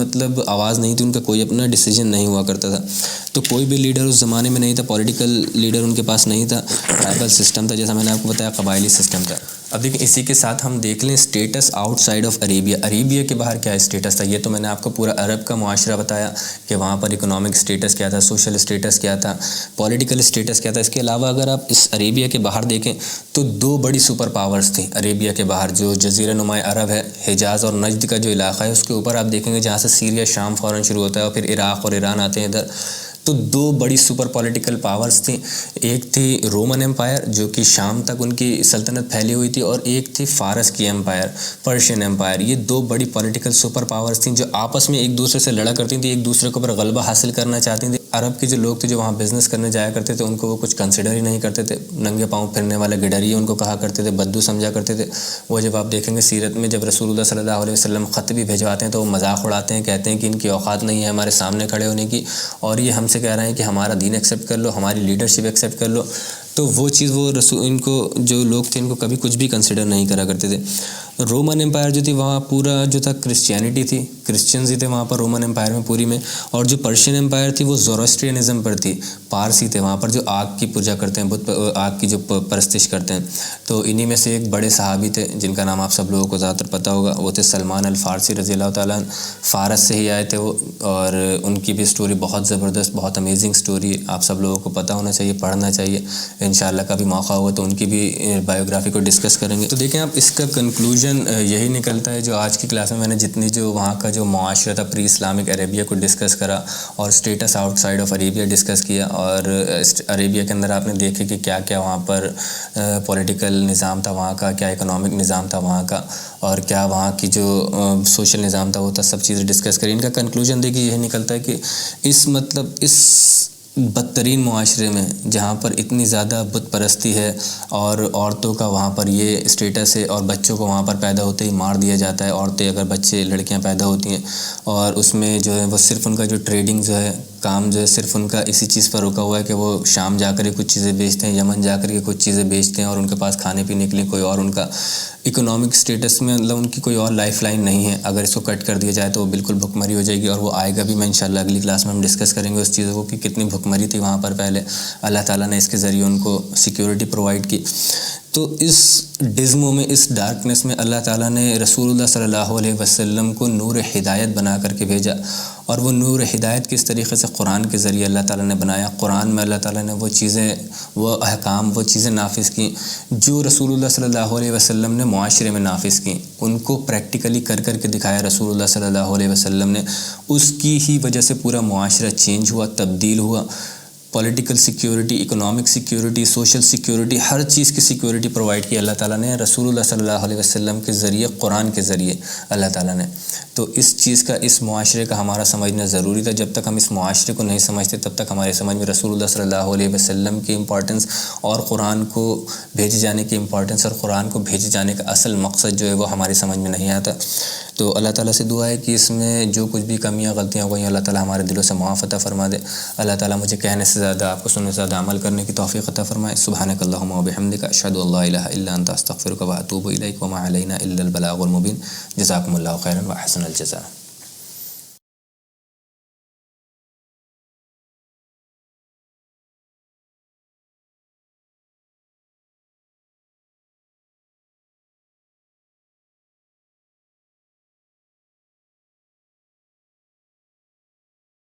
آواز نہیں تھی، ان کا کوئی اپنا ڈیسیجن نہیں ہوا کرتا تھا. تو کوئی بھی لیڈر اس زمانے میں نہیں تھا، پولیٹیکل لیڈر ان کے پاس نہیں تھا. ٹرائبل سسٹم تھا، جیسا میں نے آپ کو بتایا، قبائلی سسٹم تھا. اب دیکھیں اسی کے ساتھ ہم دیکھ لیں states outside of Arabia کے باہر کیا اسٹیٹس تھا. یہ تو میں نے آپ کو پورا عرب کا معاشرہ بتایا کہ وہاں پر اکنامک اسٹیٹس کیا تھا، سوشل اسٹیٹس کیا تھا، پولیٹیکل اسٹیٹس کیا تھا. اس کے علاوہ اگر آپ اس عربیہ کے باہر دیکھیں تو 2 بڑی سپر پاورز تھیں عربیہ کے باہر. جو جزیرہ نماء عرب ہے، حجاز اور نجد کا جو علاقہ ہے، اس کے اوپر آپ دیکھیں گے جہاں سے سیریا شام فوراً شروع ہوتا ہے اور پھر عراق اور ایران آتے ہیں ادھر. تو 2 بڑی سپر پولیٹیکل پاورز تھیں. ایک تھی رومن ایمپائر جو کہ شام تک ان کی سلطنت پھیلی ہوئی تھی، اور ایک تھی فارس کی ایمپائر، پرشین ایمپائر. یہ 2 بڑی پولیٹیکل سپر پاورز تھیں جو آپس میں ایک دوسرے سے لڑا کرتی تھیں، ایک دوسرے کے اوپر غلبہ حاصل کرنا چاہتی تھیں. عرب کے جو لوگ تھے جو وہاں بزنس کرنے جایا کرتے تھے، ان کو وہ کچھ کنسیڈر ہی نہیں کرتے تھے. ننگے پاؤں پھرنے والے گڈریے ان کو کہا کرتے تھے، بدو سمجھا کرتے تھے. وہ جب آپ دیکھیں گے سیرت میں، جب رسول اللہ صلی اللہ علیہ وسلم خط بھی بھیجواتے ہیں تو وہ مذاق اڑاتے ہیں، کہتے ہیں کہ ان کی اوقات نہیں ہے ہمارے سامنے کھڑے ہونے کی، اور یہ ہم سے کہہ رہے ہیں کہ ہمارا دین ایکسیپٹ کر لو، ہماری لیڈرشپ ایکسیپٹ کر لو. تو وہ چیز وہ ان کو جو لوگ تھے ان کو کبھی کچھ بھی کنسیڈر نہیں کرا کرتے تھے. رومن ایمپائر جو تھی وہاں پورا جو تھا کرسچینٹی تھی، کرسچنز ہی تھے وہاں پر رومن ایمپائر میں پوری میں. اور جو پرشین ایمپائر تھی وہ زوروسٹرینزم پر تھی، پارسی تھے وہاں پر جو آگ کی پوجا کرتے ہیں، آگ کی جو پرستش کرتے ہیں. تو انہی میں سے ایک بڑے صحابی تھے جن کا نام آپ سب لوگوں کو زیادہ تر پتہ ہوگا، وہ تھے سلمان الفارسی رضی اللہ تعالیٰ عنہ. فارس سے ہی آئے تھے وہ، اور ان کی بھی سٹوری بہت زبردست، بہت امیزنگ سٹوری ہے، آپ سب لوگوں کو پتہ ہونا چاہیے، پڑھنا چاہیے. انشاءاللہ کبھی موقع ہوا تو ان کی بھی بایوگرافی کو ڈسکس کریں گے. تو دیکھیں آپ، اس کا کنکلوژن یہی نکلتا ہے جو آج کی کلاس میں نے جتنی جو وہاں کا جو معاشرہ تھا پری اسلامک عربیہ کو ڈسکس کرا، اور states outside of Arabia discuss کیا، اور عربیہ کے اندر آپ نے دیکھے کہ کیا کیا وہاں پر پولیٹیکل نظام تھا وہاں کا، کیا اکنامک نظام تھا وہاں کا، اور کیا وہاں کی جو سوشل نظام تھا وہ تھا، سب چیزیں ڈسکس کریں. ان کا کنکلوژن دیکھیے یہی نکلتا ہے کہ اس بدترین معاشرے میں جہاں پر اتنی زیادہ بت پرستی ہے، اور عورتوں کا وہاں پر یہ اسٹیٹس ہے، اور بچوں کو وہاں پر پیدا ہوتے ہی مار دیا جاتا ہے. عورتیں اگر بچے لڑکیاں پیدا ہوتی ہیں، اور اس میں جو ہے وہ صرف ان کا جو ٹریڈنگ جو ہے، کام جو ہے صرف ان کا اسی چیز پر رکا ہوا ہے کہ وہ شام جا کر کے کچھ چیزیں بیچتے ہیں، یمن جا کر کے کچھ چیزیں بیچتے ہیں، اور ان کے پاس کھانے پینے کے لیے کوئی اور ان کا اکنامک سٹیٹس میں ان کی کوئی اور لائف لائن نہیں ہے. اگر اس کو کٹ کر دیا جائے تو وہ بالکل بھکمری ہو جائے گی، اور وہ آئے گا بھی. میں انشاءاللہ اگلی کلاس میں ہم ڈسکس کریں گے اس چیزوں کو کہ کتنی بھکمری تھی وہاں پر پہلے. اللہ تعالیٰ نے اس کے ذریعے ان کو سیکیورٹی پرووائڈ کی. تو اس ڈزموں میں، اس ڈارکنیس میں اللہ تعالیٰ نے رسول اللہ صلی اللہ علیہ وسلم کو نور ہدایت بنا کر کے بھیجا، اور وہ نور ہدایت کس طریقے سے قرآن کے ذریعے اللہ تعالیٰ نے بنایا۔ قرآن میں اللہ تعالیٰ نے وہ چیزیں، وہ احکام، وہ چیزیں نافذ کیں جو رسول اللہ صلی اللہ علیہ وسلم نے معاشرے میں نافذ کیں، ان کو پریکٹیکلی کر کے دکھایا رسول اللہ صلی اللہ علیہ وسلم نے۔ اس کی ہی وجہ سے پورا معاشرہ چینج ہوا، تبدیل ہوا۔ Political security, economic security, social security, ہر چیز کی سیکیورٹی پرووائڈ کی اللہ تعالیٰ نے رسول اللہ صلی اللہ علیہ وسلم کے ذریعے، قرآن کے ذریعے اللہ تعالیٰ نے۔ تو اس چیز کا، اس معاشرے کا ہمارا سمجھنا ضروری تھا۔ جب تک ہم اس معاشرے کو نہیں سمجھتے تب تک ہمارے سمجھ میں رسول اللہ صلی اللہ علیہ وسلم کی امپورٹنس اور قرآن کو بھیجے جانے کی امپورٹنس اور قرآن کو بھیجے جانے کا اصل مقصد جو ہے وہ ہماری سمجھ میں نہیں آتا۔ تو اللہ تعالیٰ سے دعا ہے کہ اس میں جو کچھ بھی کمیاں، غلطیاں ہو گئی ہیں، اللہ تعالیٰ ہمارے دلوں سے معاف عطا فرما دے۔ اللہ تعالیٰ مجھے کہنے سے زیادہ، آپ کو سننے سے زیادہ عمل کرنے کی توفیق عطا فرمائے۔ سبحانک اللہم و بحمدک، اشہد ان لا الہ الا انت، استغفرک و اتوب الیک، وما علینا الا البلاغ المبین۔ جزاکم اللہ خیرا و احسن الجزاء۔